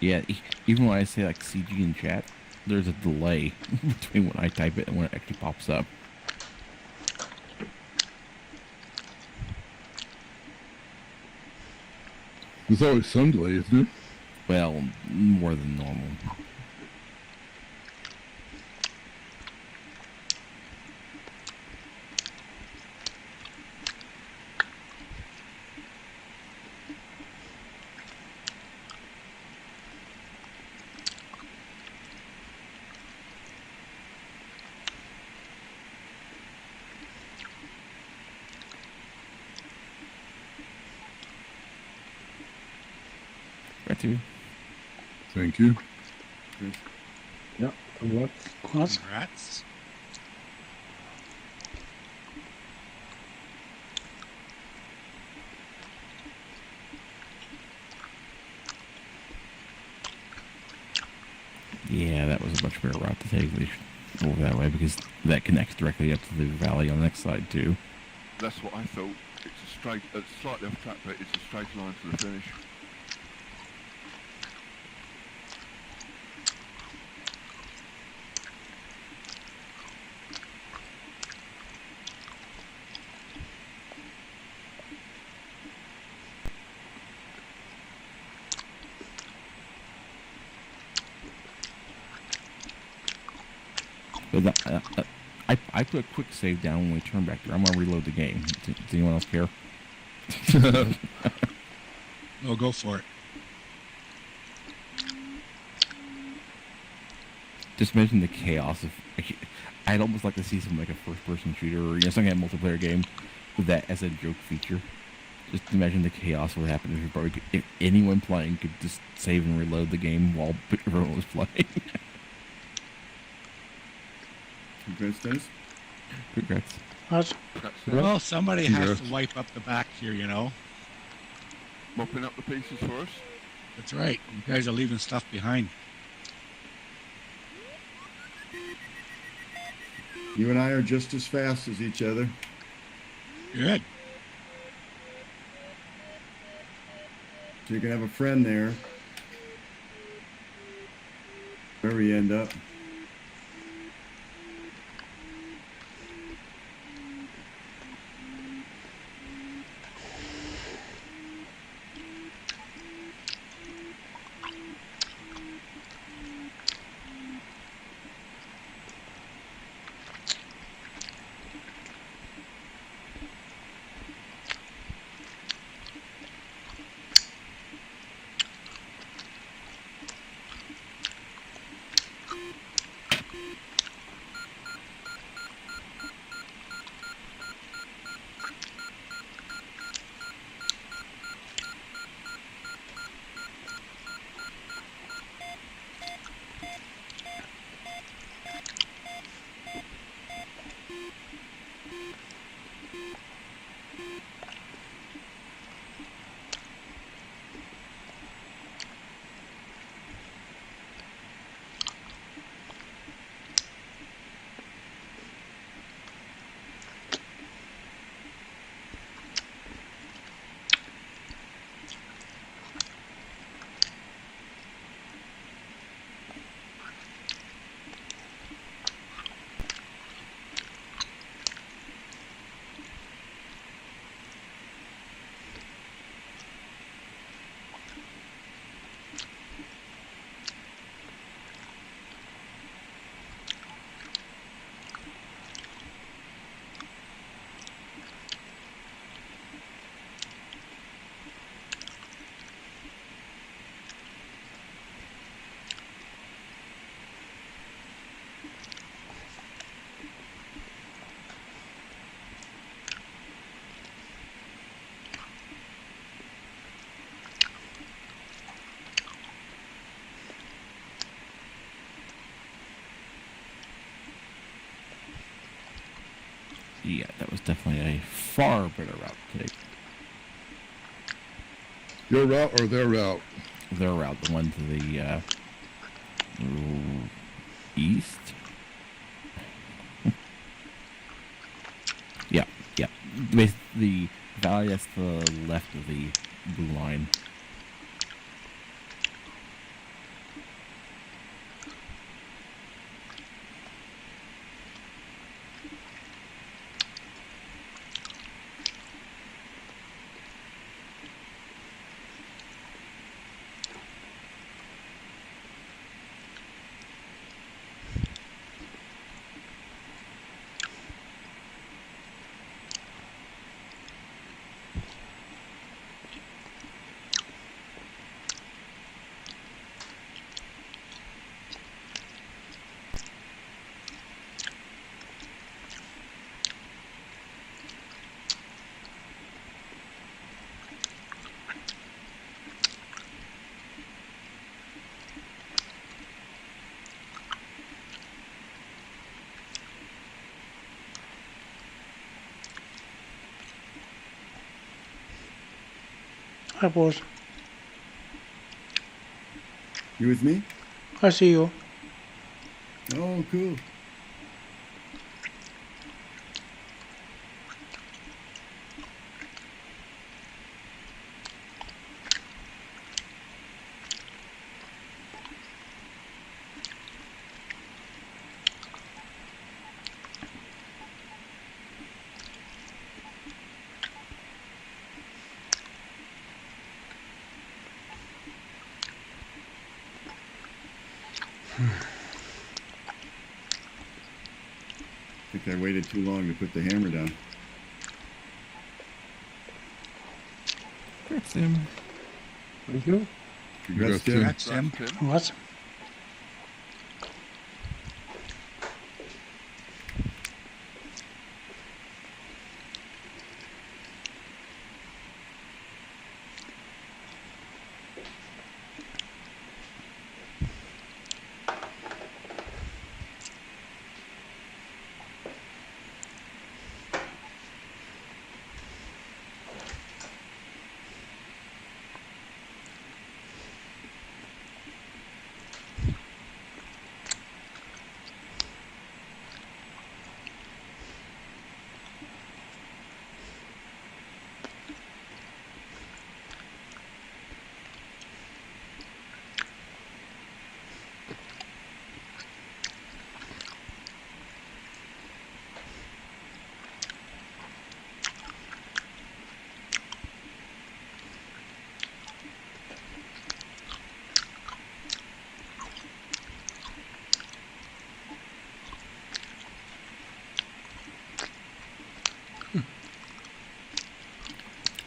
Speaker 4: Yeah, even when I say like CG in chat, there's a delay between when I type it and when it actually pops up.
Speaker 6: There's always some delay, isn't there?
Speaker 4: Well, more than normal. Right to you.
Speaker 6: Thank you.
Speaker 3: Yeah. Congrats.
Speaker 2: Congrats.
Speaker 7: Congrats.
Speaker 4: Yeah, that was a much better route to take. We should go over that way because that connects directly up to the valley on the next side too.
Speaker 5: That's what I thought. It's a straight, slightly off track, but it's a straight line to the finish.
Speaker 4: But I put a quick save down when we turn back there. I'm gonna reload the game. Does anyone else care?
Speaker 7: No, go for it.
Speaker 4: Just imagine the chaos of. I'd almost like to see something like a first-person shooter or some kind of multiplayer game with that as a joke feature. Just imagine the chaos of what happened if anyone playing could just save and reload the game while everyone was playing.
Speaker 1: Congrats, Dennis.
Speaker 4: Congrats.
Speaker 2: What?
Speaker 7: Well, somebody has
Speaker 6: Congrats.
Speaker 7: to wipe up the back here, you know.
Speaker 5: Mopping up the pieces for us.
Speaker 7: That's right. You guys are leaving stuff behind.
Speaker 1: You and I are just as fast as each other.
Speaker 7: Good.
Speaker 1: So you can have a friend there. Wherever you end up.
Speaker 4: Yeah, that was definitely a far better route to take.
Speaker 6: Your route or their route?
Speaker 4: Their route, the one to the east. Yeah, yeah. The valley that's to the left of the blue line.
Speaker 2: Hi, boss.
Speaker 1: You with me?
Speaker 2: I see you.
Speaker 1: Oh, cool. I think I waited too long to put the hammer down.
Speaker 4: Congrats, Tim.
Speaker 3: Thank you.
Speaker 1: Congrats, Tim.
Speaker 7: Congrats, Tim.
Speaker 5: Tim.
Speaker 2: What?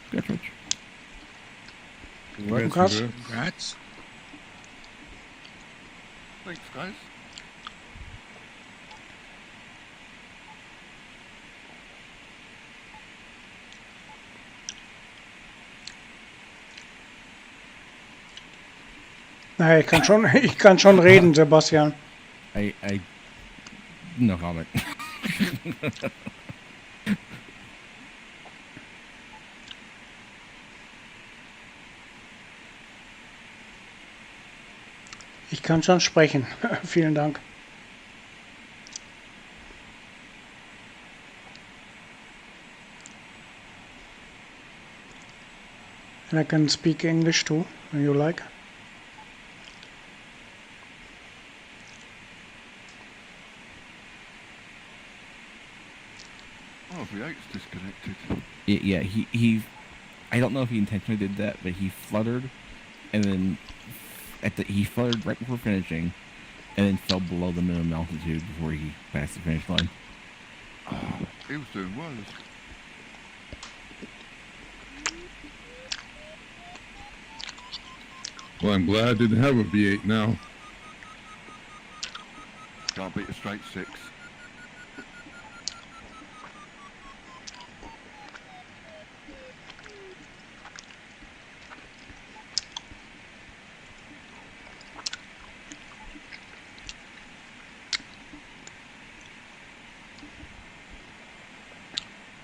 Speaker 4: Good, Rich.
Speaker 1: Congrats.
Speaker 2: Congrats.
Speaker 7: Congrats.
Speaker 5: Thanks, guys.
Speaker 2: Nee, ich kann schon reden, Sebastian.
Speaker 4: I no comment.
Speaker 2: Ich kann schon sprechen. Vielen Dank. And I can speak English too, when you like.
Speaker 5: Oh, V8's disconnected.
Speaker 4: Yeah, he I don't know if he intentionally did that, but he fluttered, and then he fluttered right before finishing, and then fell below the minimum altitude before he passed the finish line.
Speaker 5: He was doing well.
Speaker 6: Well, I'm glad I didn't have a V8 now.
Speaker 5: Can't beat a straight six.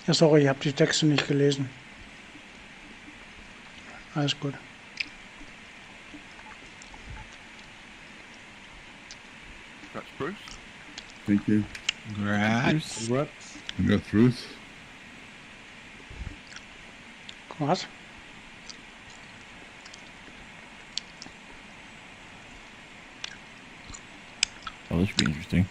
Speaker 2: Ja, sorry, ich habe die Texte nicht gelesen. Alles gut.
Speaker 5: That's Bruce.
Speaker 1: Thank you.
Speaker 7: Congrats.
Speaker 3: Congrats.
Speaker 6: You got Bruce.
Speaker 2: Was?
Speaker 4: Oh, this should be interesting.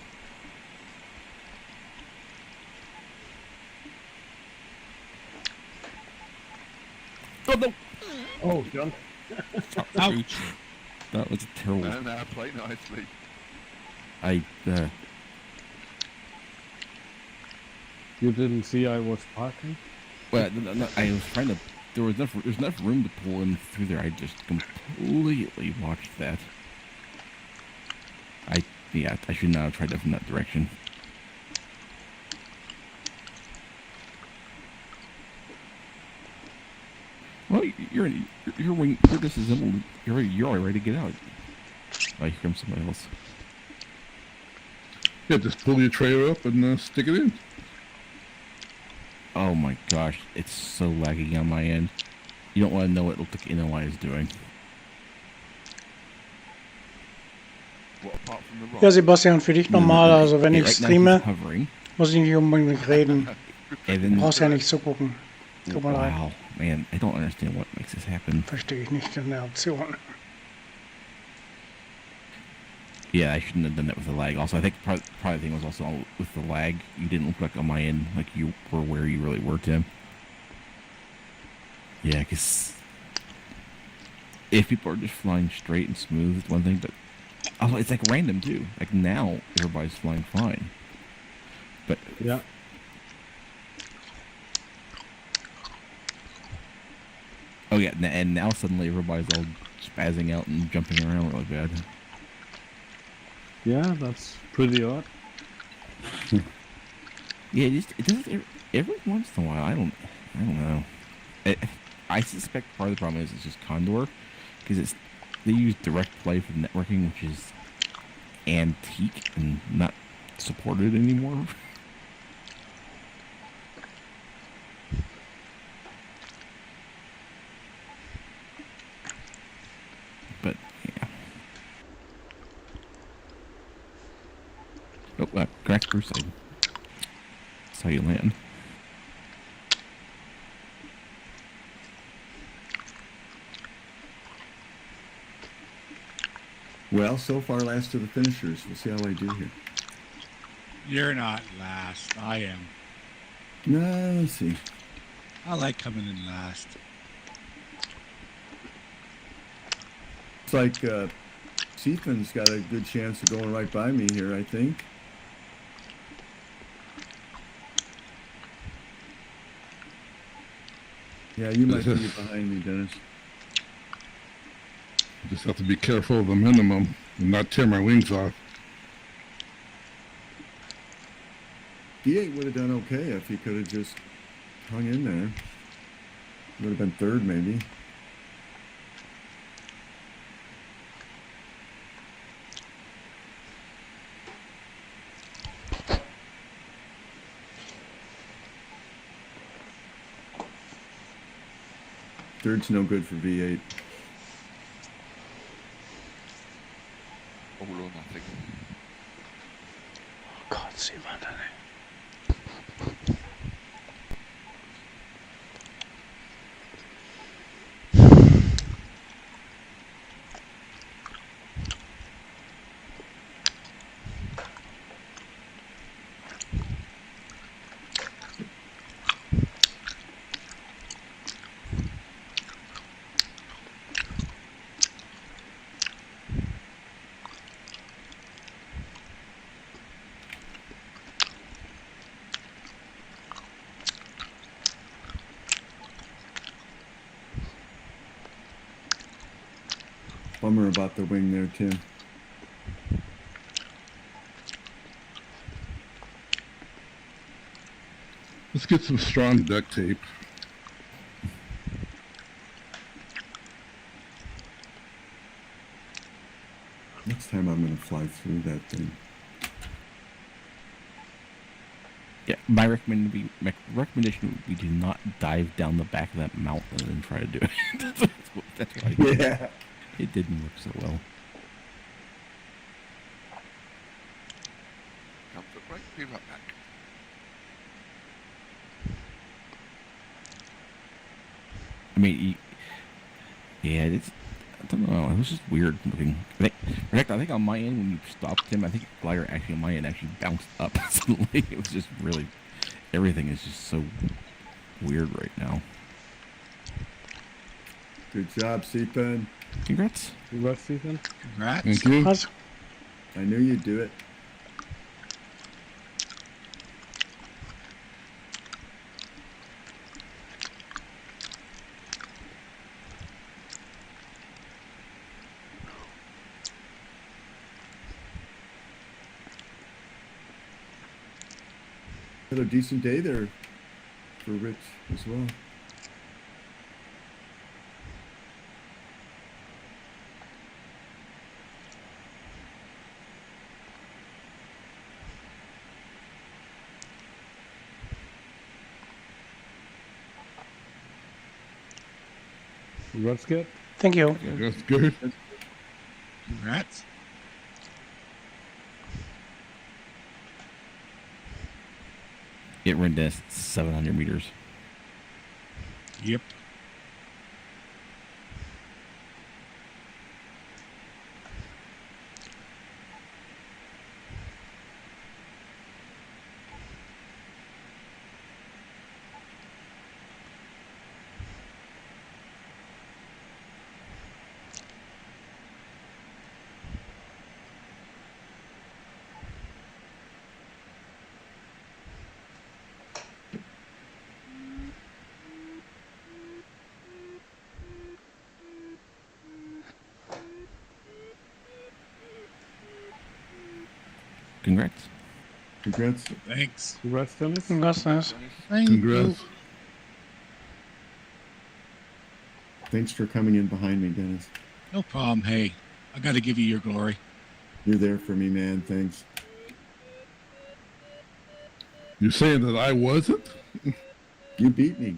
Speaker 4: Oh no!
Speaker 3: Oh, John.
Speaker 7: Ouch.
Speaker 4: That was a terrible.
Speaker 5: And play nicely.
Speaker 3: You didn't see I was parking?
Speaker 4: Well, no, I was trying to. There's enough room to pull in through there. I just completely watched that. I should not have tried that from that direction. Well, you're disassembled. You're all ready to get out. Oh, here comes somebody else.
Speaker 6: Yeah, just pull your trailer up and stick it in.
Speaker 4: Oh my gosh, it's so laggy on my end. You don't want to know what it looked like NOI is doing.
Speaker 5: What apart from the rock?
Speaker 2: Ja, Sebastian, für dich normal. Also wenn ich
Speaker 4: Right now
Speaker 2: streame,
Speaker 4: he's hovering,
Speaker 2: muss ich nicht unbedingt reden.
Speaker 4: and
Speaker 2: Du
Speaker 4: then
Speaker 2: brauchst ja nicht zugucken. Tut mir leid.
Speaker 4: wow, man, I don't understand what makes this happen.
Speaker 2: Verstehe ich nicht in der Option.
Speaker 4: Yeah, I shouldn't have done that with the lag. Also, I think probably the thing was also with the lag. You didn't look like on my end like you were where you really were, Tim. Yeah, because if people are just flying straight and smooth, it's one thing, but also it's like random too. Like now, everybody's flying fine, but
Speaker 3: Yeah.
Speaker 4: oh yeah, and now suddenly everybody's all spazzing out and jumping around really bad.
Speaker 3: Yeah, that's pretty odd.
Speaker 4: Yeah, it does every once in a while. I don't know. I suspect part of the problem is it's just Condor, because they use direct play for networking, which is antique and not supported anymore. But yeah. Oh, correct Bruce. That's how you land.
Speaker 1: Well, so far last to the finishers. We'll see how I do here.
Speaker 7: You're not last. I am.
Speaker 1: No, let's see.
Speaker 7: I like coming in last.
Speaker 1: It's like Seafin's got a good chance of going right by me here, I think. Yeah, you might be behind me, Dennis.
Speaker 6: Just have to be careful of the minimum and not tear my wings off.
Speaker 1: D8 would have done okay if he could have just hung in there. Would have been third, maybe. Third's no good for V8.
Speaker 5: All or nothing.
Speaker 2: Gott, sie war da.
Speaker 1: Bummer about the wing there, Tim.
Speaker 6: Let's get some strong duct tape.
Speaker 1: Next time I'm going to fly through that thing.
Speaker 4: Yeah, my recommendation would be to not dive down the back of that mountain and try to do it. That's why
Speaker 1: Yeah.
Speaker 4: it didn't work so well.
Speaker 5: Comfort break, be right back.
Speaker 4: I mean, yeah, it's. I don't know. It was just weird looking. In fact, I think on my end when you stopped him, I think the glider actually on my end actually bounced up suddenly. It was just really. Everything is just so weird right now.
Speaker 1: Good job, Seapen.
Speaker 4: Congrats.
Speaker 3: Congrats, Ethan.
Speaker 7: Congrats.
Speaker 6: Thank you.
Speaker 2: What?
Speaker 1: I knew you'd do it. Had a decent day there for Rich as well.
Speaker 3: Congrats, kid.
Speaker 2: Thank you.
Speaker 6: That's good.
Speaker 7: Congrats.
Speaker 4: It ran down 700 meters.
Speaker 7: Yep.
Speaker 4: Congrats.
Speaker 1: Congrats.
Speaker 7: Thanks.
Speaker 3: Congrats, Dennis.
Speaker 2: That's nice.
Speaker 5: Dennis.
Speaker 7: Thank
Speaker 6: Congrats.
Speaker 7: you.
Speaker 1: Thanks for coming in behind me, Dennis.
Speaker 7: No problem. Hey, I got to give you your glory.
Speaker 1: You're there for me, man. Thanks.
Speaker 6: You're saying that I wasn't?
Speaker 1: You beat me.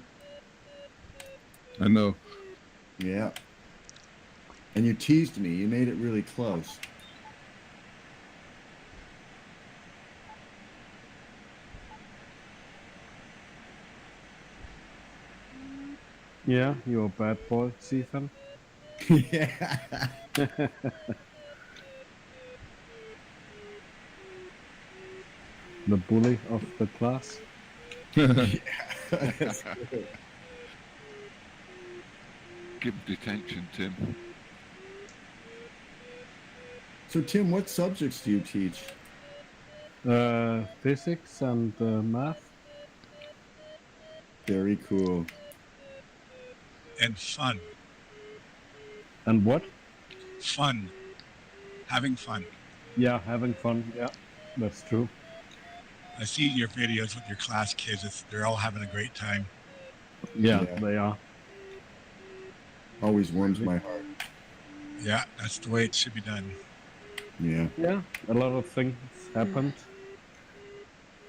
Speaker 6: I know.
Speaker 1: Yeah. And you teased me. You made it really close.
Speaker 3: Yeah, you're a bad boy, Ethan.
Speaker 1: Yeah.
Speaker 3: The bully of the class.
Speaker 1: That's good.
Speaker 5: Give him detention, Tim.
Speaker 1: So, Tim, what subjects do you teach?
Speaker 3: Physics and math.
Speaker 1: Very cool.
Speaker 7: And fun.
Speaker 3: And what?
Speaker 7: Fun. Having fun.
Speaker 3: Yeah, having fun. Yeah, that's true.
Speaker 7: I see your videos with your class kids. They're all having a great time.
Speaker 3: Yeah,
Speaker 1: Yeah.
Speaker 3: they are.
Speaker 1: Always warms my heart.
Speaker 7: Yeah, that's the way it should be done.
Speaker 1: Yeah.
Speaker 3: Yeah, a lot of things happened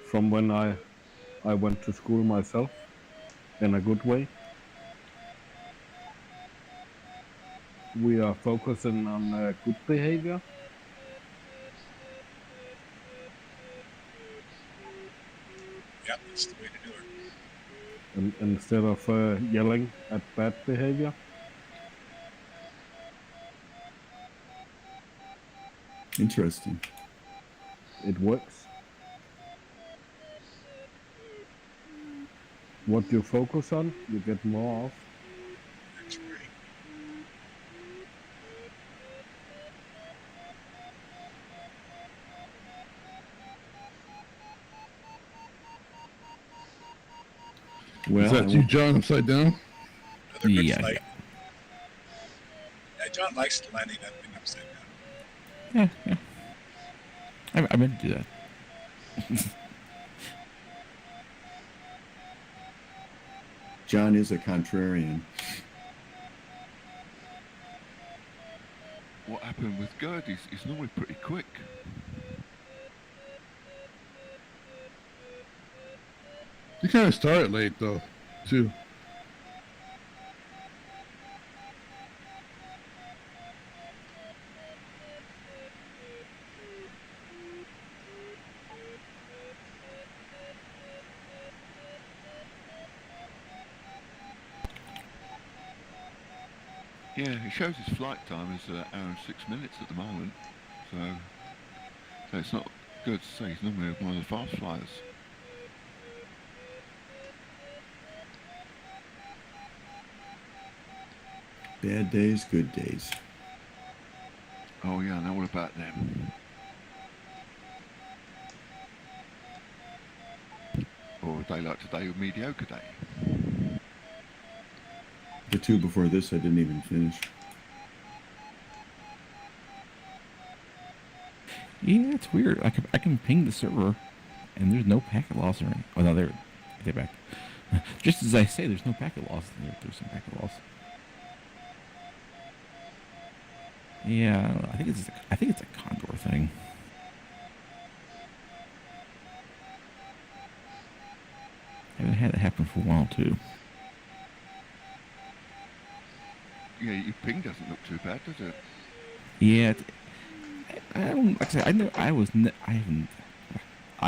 Speaker 3: from when I went to school myself in a good way. We are focusing on good behavior.
Speaker 7: Yeah, that's the way to do it.
Speaker 3: And instead of yelling at bad behavior.
Speaker 1: Interesting.
Speaker 3: It works. What you focus on, you get more of.
Speaker 7: That's great.
Speaker 3: Well,
Speaker 6: Is that you, John, upside down?
Speaker 7: Another good
Speaker 4: Yeah,
Speaker 7: flight. Yeah, John likes landing that thing upside down.
Speaker 4: I meant to do that.
Speaker 1: John is a contrarian.
Speaker 5: What happened with Gerd? He's normally pretty quick.
Speaker 6: You kind of started late though, too.
Speaker 5: Yeah, it shows his flight time is an hour and 6 minutes at the moment. So it's not good to say. He's normally one of the fast flyers.
Speaker 1: Bad days, good days.
Speaker 5: Oh yeah, I know all about them. Or a day like today, a mediocre day.
Speaker 1: The two before this, I didn't even finish.
Speaker 4: Yeah, it's weird. I can ping the server, and there's no packet loss or anything. Oh no, they're back. Just as I say, there's no packet loss. There's some packet loss. Yeah, I don't know. I think it's a Condor thing. I haven't had it happen for a while too.
Speaker 5: Yeah, your ping doesn't look too bad, does it?
Speaker 4: Yeah, I don't. Like I said, I know I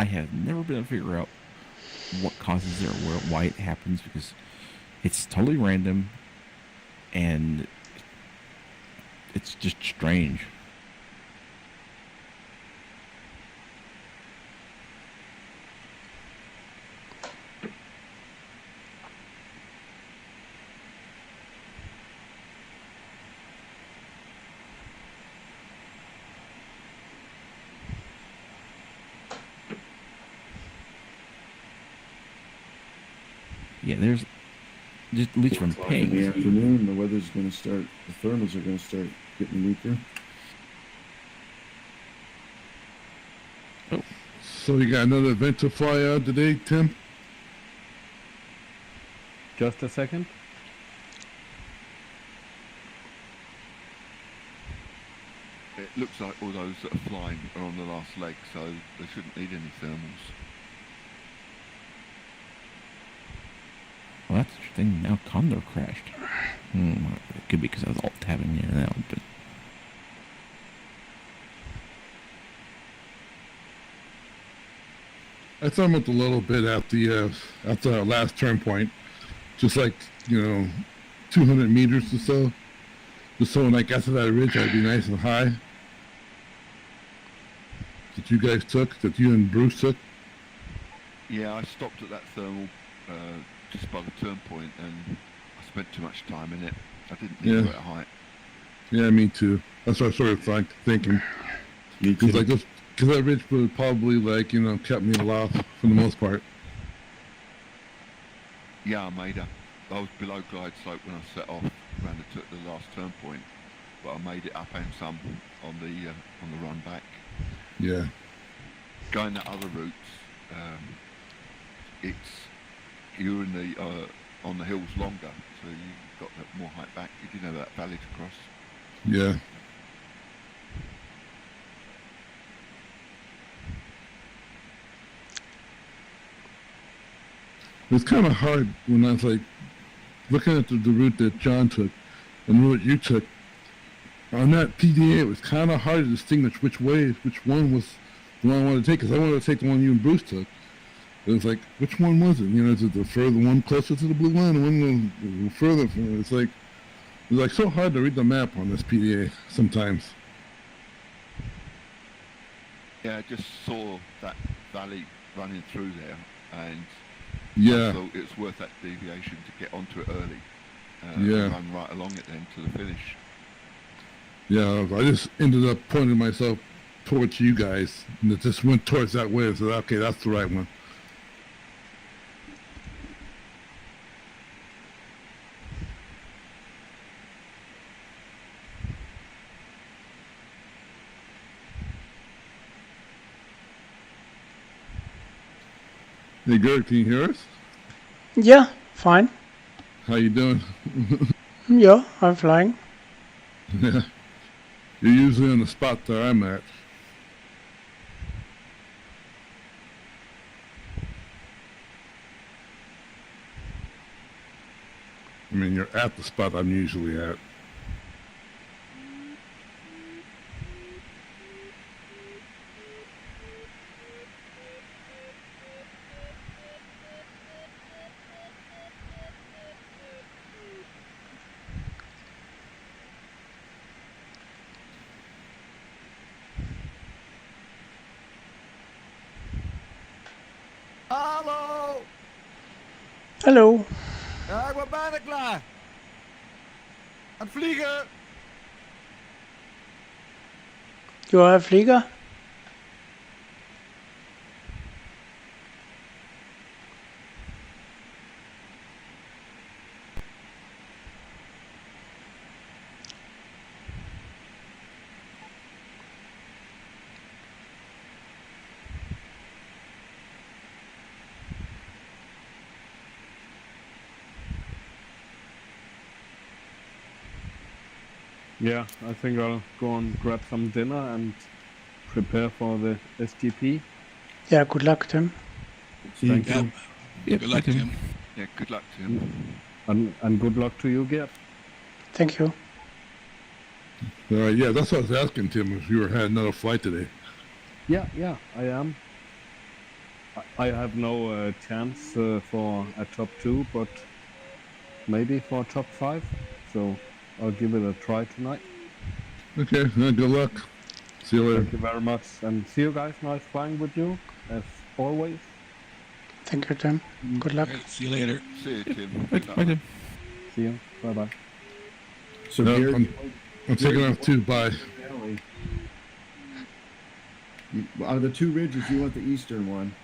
Speaker 4: have never been able to figure out what causes it or why it happens, because it's totally random and it's just strange. Yeah, there's just at least from
Speaker 1: In the
Speaker 4: pings.
Speaker 1: afternoon, the weather's going to start, the thermals are going to start getting weaker.
Speaker 6: So you got another event to fly out today, Tim?
Speaker 3: Just a second.
Speaker 5: It looks like all those that are flying are on the last leg, so they shouldn't need any thermals.
Speaker 4: Well, that's interesting. Now Condor crashed. It could be because I was alt tabbing in and out, but
Speaker 6: I thermaled a little bit at the last turn point, just like 200 meters or so, just so when I got to that ridge, I'd be nice and high. That you guys took, that you and Bruce took.
Speaker 5: Yeah, I stopped at that thermal just by the turn point, and I spent too much time in it. I didn't need to go at height.
Speaker 6: Yeah, me too. That's what I sort of thinking.
Speaker 1: Me too.
Speaker 6: Because that ridge would probably kept me aloft for the most part.
Speaker 5: Yeah, I made her. I was below glide slope when I set off around the last turn point, but I made it up and some on the run back.
Speaker 6: Yeah.
Speaker 5: Going that other route, you're in on the hills longer, so you've got that more height back. You didn't have that valley to cross.
Speaker 6: Yeah. It's kind of hard when I was looking at the route that John took and the route you took. On that PDA, it was kind of hard to distinguish which one was the one I wanted to take, because I wanted to take the one you and Bruce took. It was like, which one was it? Is it the further one closer to the blue line, or one further from it? It's like so hard to read the map on this PDA sometimes.
Speaker 5: Yeah, I just saw that valley running through there, and
Speaker 6: Yeah.
Speaker 5: I thought it was worth that deviation to get onto it early.
Speaker 6: Yeah.
Speaker 5: And run right along it then to the finish.
Speaker 6: Yeah, I just ended up pointing myself towards you guys, and it just went towards that way. So okay, that's the right one. Hey, Gert, can you hear us?
Speaker 2: Yeah, fine.
Speaker 6: How you doing?
Speaker 2: Yeah, I'm flying.
Speaker 6: Yeah. You're usually on the spot that I'm at. I mean, you're at the spot I'm usually at.
Speaker 9: Hallo!
Speaker 2: Hallo.
Speaker 9: Ja, ik ben bijna klaar. Aan het vliegen.
Speaker 2: You are a flieger?
Speaker 3: Yeah, I think I'll go and grab some dinner and prepare for the SGP.
Speaker 2: Yeah, good luck, Tim.
Speaker 1: See you.
Speaker 3: Thank
Speaker 7: Yeah.
Speaker 3: you.
Speaker 4: Yep,
Speaker 7: Good luck,
Speaker 4: okay.
Speaker 7: Tim.
Speaker 5: Yeah, good luck to him.
Speaker 3: And good luck to you, Gert.
Speaker 2: Thank you.
Speaker 6: Yeah, that's what I was asking, Tim, if you had another flight today.
Speaker 3: Yeah, I am. I have no chance for a top 2, but maybe for a top 5. So I'll give it a try tonight.
Speaker 6: Okay, good luck. See you later.
Speaker 3: Thank you very much. And see you guys. Nice flying with you, as always.
Speaker 2: Thank you, Tim. Good luck.
Speaker 7: Right, see you later.
Speaker 5: See you, Tim.
Speaker 4: Bye,
Speaker 5: Good luck.
Speaker 4: bye, Tim.
Speaker 3: See you. Bye-bye.
Speaker 1: So
Speaker 6: No,
Speaker 1: Gary,
Speaker 6: I'm taking off too. Bye.
Speaker 1: out of the two ridges, you want the eastern one.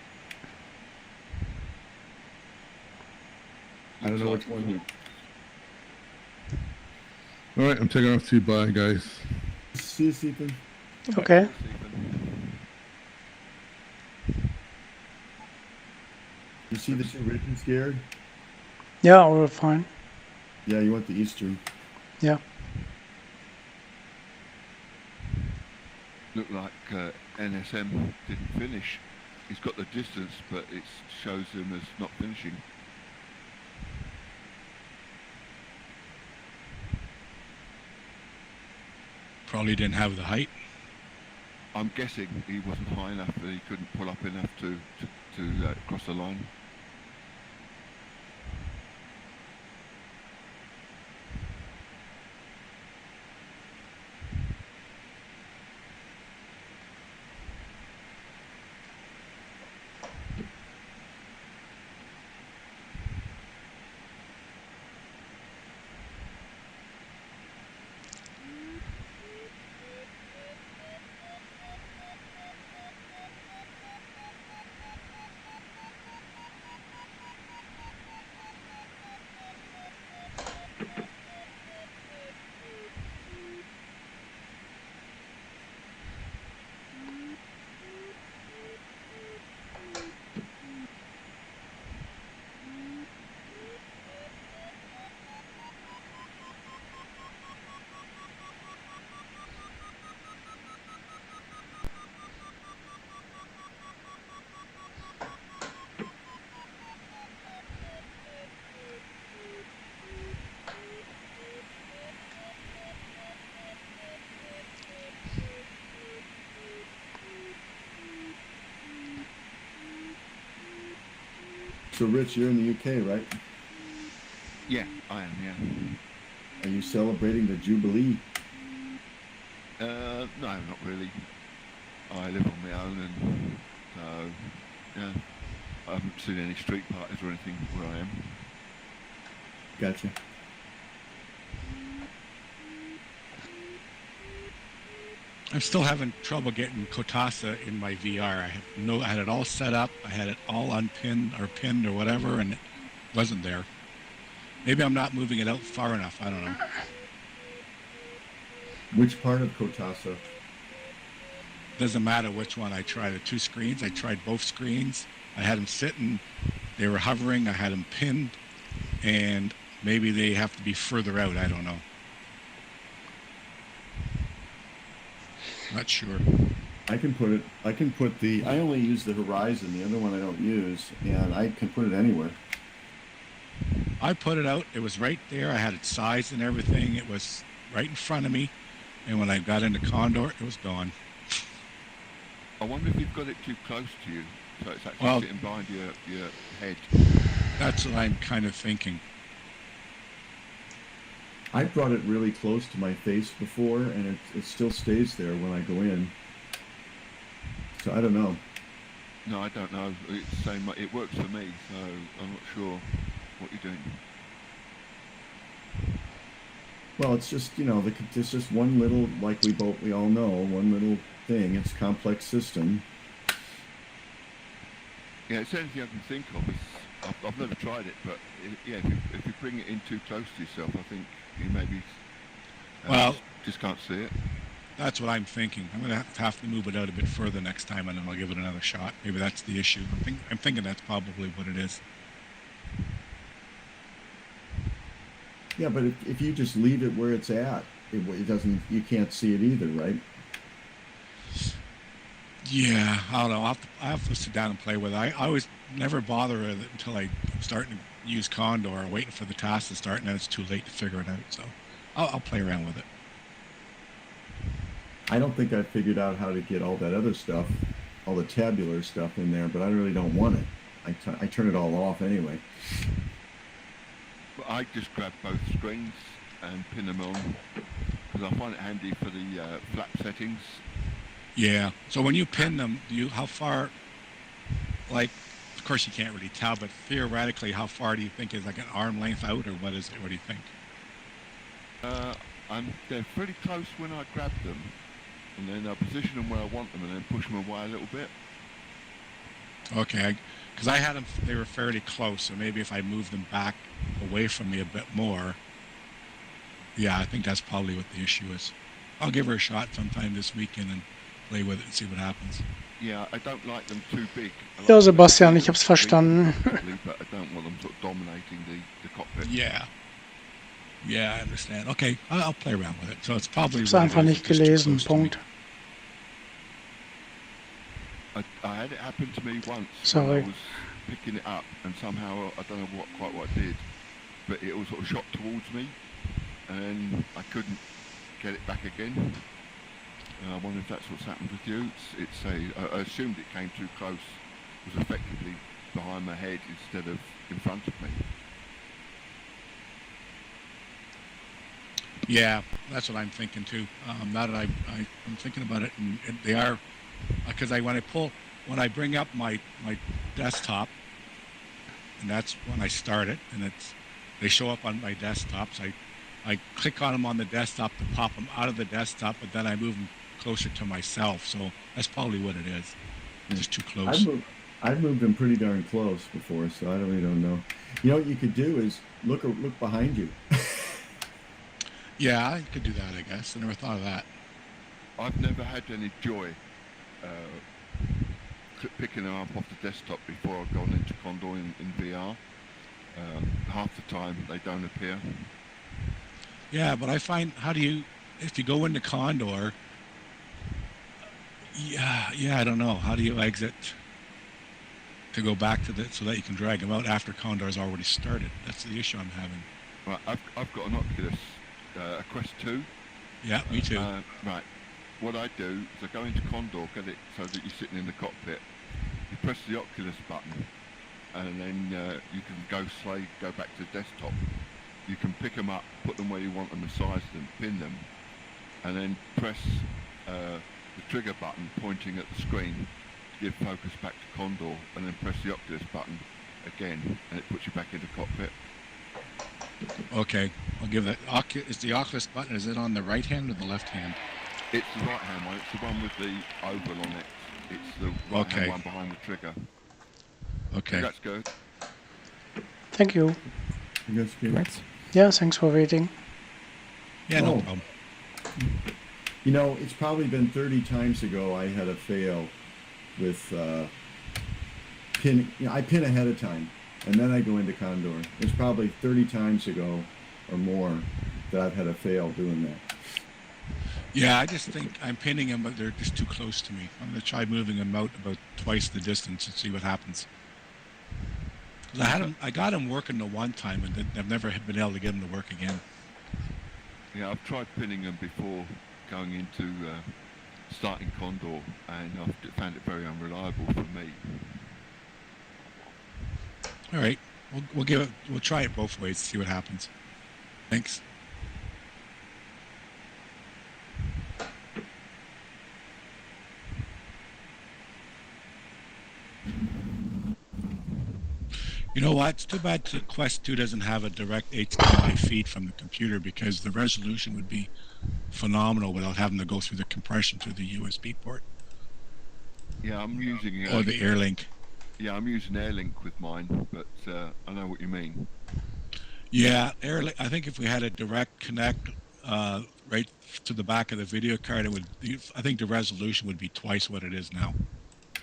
Speaker 1: I don't know which one you.
Speaker 6: All right, I'm taking off too. Bye, guys.
Speaker 1: See you, Stephen.
Speaker 2: Okay.
Speaker 5: Stephen.
Speaker 1: You see the two ridges, Gary?
Speaker 2: Yeah, all fine.
Speaker 1: Yeah, you want the eastern.
Speaker 2: Yeah.
Speaker 5: Looked like NSM didn't finish. He's got the distance, but it shows him as not finishing.
Speaker 7: Probably didn't have the height.
Speaker 5: I'm guessing he wasn't high enough that he couldn't pull up enough to cross the line.
Speaker 1: So, Rich, you're in the UK, right?
Speaker 5: Yeah, I am. Yeah.
Speaker 1: Are you celebrating the Jubilee?
Speaker 5: No, not really. I live on my own, and so yeah, I haven't seen any street parties or anything where I am.
Speaker 1: Gotcha.
Speaker 7: I'm still having trouble getting Kotasa in my VR. I had it all set up. I had it all unpinned or pinned or whatever, and it wasn't there. Maybe I'm not moving it out far enough. I don't know.
Speaker 1: Which part of Kotasa?
Speaker 7: Doesn't matter which one I try. The two screens. I tried both screens. I had them sitting. They were hovering. I had them pinned, and maybe they have to be further out. I don't know. Not sure.
Speaker 1: I can put the, I only use the horizon, the other one I don't use, and I can put it anywhere.
Speaker 7: I put it out. It was right there. I had it sized and everything. It was right in front of me. And when I got into Condor, it was gone.
Speaker 5: I wonder if you've got it too close to you, so it's actually
Speaker 7: Well-
Speaker 5: sitting behind your head.
Speaker 7: That's what I'm kind of thinking.
Speaker 1: I brought it really close to my face before, and it still stays there when I go in. So I don't know.
Speaker 5: No, I don't know. It's the same. It works for me, so I'm not sure what you're doing.
Speaker 1: Well, it's just, it's just one little, like we all know, one little thing. It's a complex system.
Speaker 5: Yeah, it's anything I can think of. I've never tried it, but if you bring it in too close to yourself, I think you maybe just can't see it.
Speaker 7: That's what I'm thinking. I'm going to have to move it out a bit further next time, and then I'll give it another shot. Maybe that's the issue. I'm thinking that's probably what it is.
Speaker 1: Yeah, but if you just leave it where it's at, it doesn't. You can't see it either, right?
Speaker 7: Yeah, I don't know. I'll have to sit down and play with it. I always never bother with it until I'm starting to use Condor, or waiting for the task to start, and then it's too late to figure it out. So I'll play around with it.
Speaker 1: I don't think I figured out how to get all that other stuff, all the tabular stuff in there, but I really don't want it. I turn it all off anyway.
Speaker 5: But I just grab both screens and pin them on because I find it handy for the flap settings.
Speaker 7: Yeah. So when you pin them, how far? Like, of course you can't really tell, but theoretically, how far do you think is like an arm length out, or what is it? What do you think?
Speaker 5: They're pretty close when I grab them, and then I position them where I want them, and then push them away a little bit.
Speaker 7: Okay, because I had them, they were fairly close, so maybe if I move them back away from me a bit more, yeah, I think that's probably what the issue is. I'll give her a shot sometime this weekend and play with it and see what happens.
Speaker 5: Yeah, I don't like them too big.
Speaker 2: Ja, Sebastian, ich hab's verstanden.
Speaker 5: But I don't want them sort of dominating the cockpit.
Speaker 7: Yeah. Yeah, I understand. Okay, I'll play around with it. So it's probably
Speaker 2: Ich hab's
Speaker 7: what it
Speaker 2: einfach
Speaker 7: is,
Speaker 2: nicht
Speaker 7: just too
Speaker 2: gelesen.
Speaker 7: close to me.
Speaker 2: Punkt.
Speaker 5: I had it happen to me once
Speaker 2: Sorry.
Speaker 5: when I was picking it up, and somehow I don't know quite what I did, but it all sort of shot towards me, and I couldn't get it back again. I wonder if that's what's happened with you. I assumed it came too close, was effectively behind my head instead of in front of me.
Speaker 7: Yeah, that's what I'm thinking too. Now that I'm thinking about it, and they are, because when I bring up my desktop, and that's when I start it, and they show up on my desktop. So I click on them on the desktop to pop them out of the desktop, but then I move them closer to myself. So that's probably what it is. Just too close.
Speaker 1: I've moved them pretty darn close before, so I really don't know. You know what you could do is look behind you.
Speaker 7: Yeah, I could do that, I guess. I never thought of that.
Speaker 5: I've never had any joy picking them up off the desktop before I've gone into Condor in VR. Half the time they don't appear.
Speaker 7: Yeah, but I find, if you go into Condor, I don't know. How do you exit to go back to so that you can drag them out after Condor's already started? That's the issue I'm having.
Speaker 5: Right, I've got an Oculus, a Quest 2.
Speaker 7: Yeah, me too.
Speaker 5: Right, what I do is I go into Condor, get it so that you're sitting in the cockpit. You press the Oculus button, and then you can go back to the desktop. You can pick them up, put them where you want them, and size them, pin them, and then press the trigger button pointing at the screen to give focus back to Condor, and then press the Oculus button again, and it puts you back into cockpit.
Speaker 7: Okay, I'll give that. Is the Oculus button, is it on the right hand or the left hand?
Speaker 5: It's the right hand one. It's the one with the oval on it. It's the right hand one behind the trigger.
Speaker 7: Okay.
Speaker 5: That's good.
Speaker 2: Thank you.
Speaker 1: Yes,
Speaker 4: Correct.
Speaker 2: Yeah, thanks for waiting.
Speaker 7: Yeah, no
Speaker 1: Oh.
Speaker 7: problem.
Speaker 1: You know, it's probably been 30 times ago I had a fail with pin. I pin ahead of time, and then I go into Condor. It's probably 30 times ago or more that I've had a fail doing that.
Speaker 7: Yeah, I just think I'm pinning them, but they're just too close to me. I'm going to try moving them out about twice the distance and see what happens. I got him working the one time, and then I've never been able to get him to work again.
Speaker 5: Yeah, I've tried pinning them before going into starting Condor, and I've found it very unreliable for me.
Speaker 7: All right, we'll try it both ways, see what happens. Thanks. You know what? It's too bad the Quest 2 doesn't have a direct HDMI feed from the computer, because the resolution would be phenomenal without having to go through the compression through the USB port
Speaker 5: Yeah, I'm using
Speaker 7: or the AirLink.
Speaker 5: yeah, I'm using AirLink with mine, but I know what you mean.
Speaker 7: Yeah, AirLink. I think if we had a direct connect right to the back of the video card, it would. I think the resolution would be twice what it is now.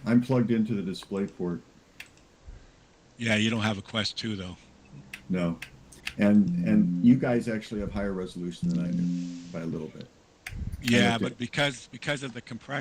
Speaker 1: I'm plugged into the display port.
Speaker 7: Yeah, you don't have a Quest 2 though.
Speaker 1: No. And you guys actually have higher resolution than I do by a little bit.
Speaker 7: Yeah,
Speaker 1: Okay.
Speaker 7: but because of the compression.